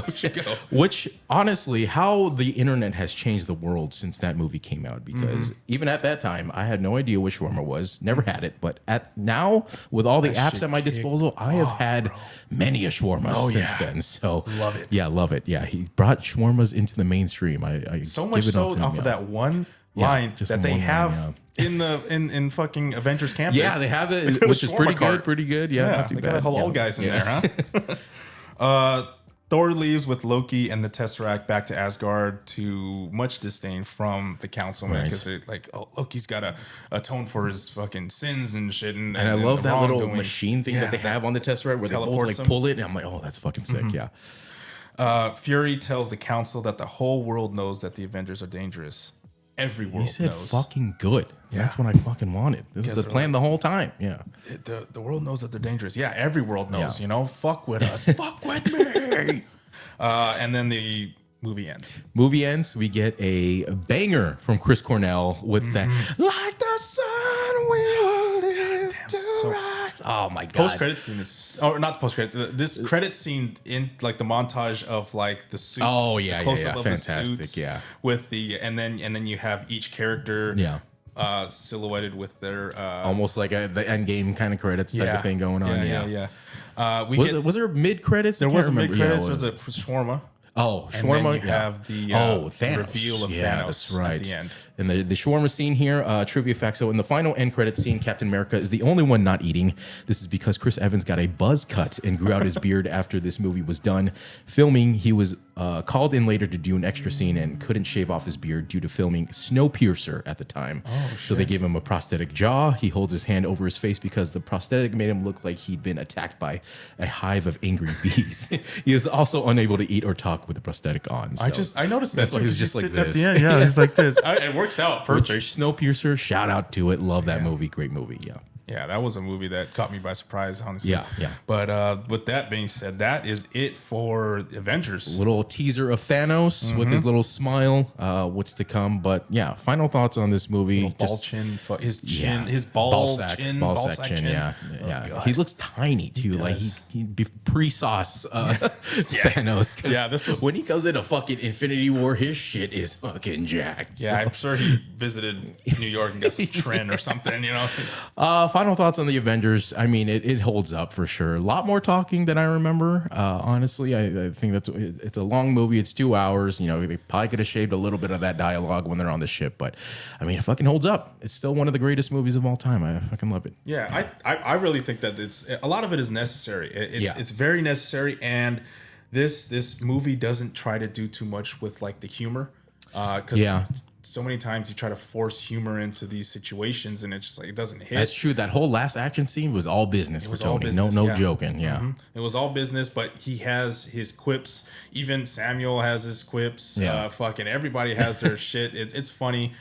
Which, honestly, how the internet has changed the world since that movie came out. Because even at that time, I had no idea what shawarma was. Never had it. But now, with all the apps at my disposal, I have had many a shawarma since then. So love it. Yeah, love it. Yeah, he brought shawarmas into the mainstream. I so much so off of that one line that they have in fucking Avengers Campus. Yeah, they have it, which is pretty good. Yeah, not too they bad. got all guys in there, huh? Thor leaves with Loki and the Tesseract back to Asgard to much disdain from the councilman because they're like, oh, Loki's got to atone for his fucking sins and shit. And I love that little machine thing that they have on the Tesseract where they both like pull it, and I'm like, oh, that's fucking sick. Yeah. Fury tells the council that the whole world knows that the Avengers are dangerous. every world He said knows. fucking good. Yeah. That's what I fucking wanted. This is the they're plan the whole time. Yeah. The world knows that they're dangerous. Yeah, every world knows. Yeah. You know, fuck with us. Fuck with me. And then the movie ends. Movie ends. We get a banger from Chris Cornell with that like the sun we will live to so- rise. Oh my god. Post credit scene is, or not the post credit. This credit scene in like the montage of like the suits. Oh, yeah, the close-up yeah, of fantastic, the suits. yeah. With the and then you have each character. Yeah. Silhouetted with their Almost like the end game kind of credits type of thing going on. Yeah. Was there mid credits? There was a mid credits. There was a shawarma. Oh, And shawarma. then you have the Thanos. reveal of Yeah, Thanos that's right. at the end. And the shawarma scene here, trivia fact. So in the final end credit scene, Captain America is the only one not eating. This is because Chris Evans got a buzz cut and grew out his beard after this movie was done filming. He was called in later to do an extra scene and couldn't shave off his beard due to filming Snowpiercer at the time. So they gave him a prosthetic jaw. He holds his hand over his face because the prosthetic made him look like he'd been attacked by a hive of angry bees. He is also unable to eat or talk with the prosthetic on. So I noticed that. that's why he was because just like sitting at this. the end. Yeah, he's like this. It works out perfect. Snowpiercer, shout out to it. Love that movie. Great movie. Yeah. Yeah, that was a movie that caught me by surprise, honestly. Yeah, yeah. But with that being said, that is it for Avengers. Little teaser of Thanos with his little smile. What's to come? But yeah, final thoughts on this movie. Ball chin, his chin, Yeah. his ball sack chin. Yeah, yeah. He looks tiny too. Like does. he be pre-sauce Thanos. 'Cause Yeah, this was- when he comes into fucking Infinity War, his shit is fucking jacked. Yeah, I'm sure he visited New York and got some Tren or something, you know. Final thoughts on the Avengers. I mean, it holds up for sure. A lot more talking than I remember. Honestly, I think it's a long movie. It's 2 hours. You know, they probably could have shaved a little bit of that dialogue when they're on the ship, but I mean, it fucking holds up. It's still one of the greatest movies of all time. I fucking love it. Yeah, I really think that it's a lot of it is necessary. It's very necessary, and this movie doesn't try to do too much with like the humor, because so many times you try to force humor into these situations, and it's just like it doesn't hit. That's true. That whole last action scene was all business for Tony. all business, no yeah. joking. Yeah. It was all business, but he has his quips. Even Samuel has his quips. Yeah. Fucking everybody has their shit. It's funny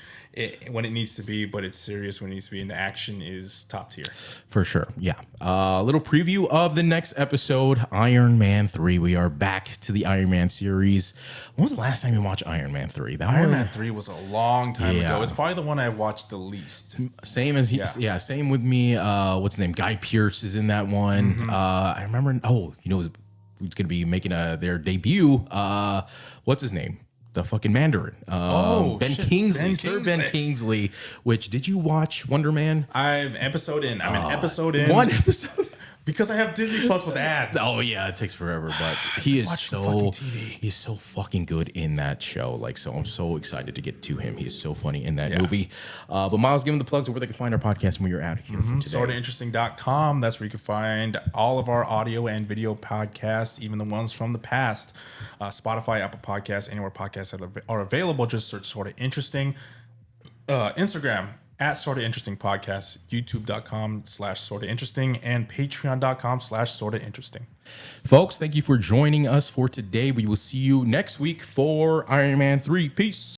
when it needs to be, but it's serious when it needs to be, and the action is top tier. For sure. Yeah. A little preview of the next episode, Iron Man 3. We are back to the Iron Man series. When was the last time you watched Iron Man 3? Iron Man 3 was a long time Yeah. ago. It's probably the one I watched the least. Same as same with me. What's his name? Guy Pearce is in that one. I remember. Oh, you know, who's going to be making their debut? What's his name? The fucking Mandarin. Ben Kingsley. Sir Ben Kingsley. Which did you watch Wonder Man? I'm episode in. I'm an episode in. One episode. Because I have Disney Plus with ads. Oh yeah, it takes forever, but he is watch the fucking TV. he's so fucking good in that show. Like, so I'm so excited to get to him. He is so funny in that movie. But Myles, give him the plugs of where they can find our podcast when you're out of here for today. SortaInteresting.com. That's where you can find all of our audio and video podcasts, even the ones from the past. Spotify, Apple Podcasts, anywhere podcasts are available. Just search Sorta Interesting. Instagram @Sorta Interesting Podcast, YouTube.com/Sorta Interesting, and Patreon.com/Sorta Interesting. Folks, thank you for joining us for today. We will see you next week for Iron Man 3. Peace.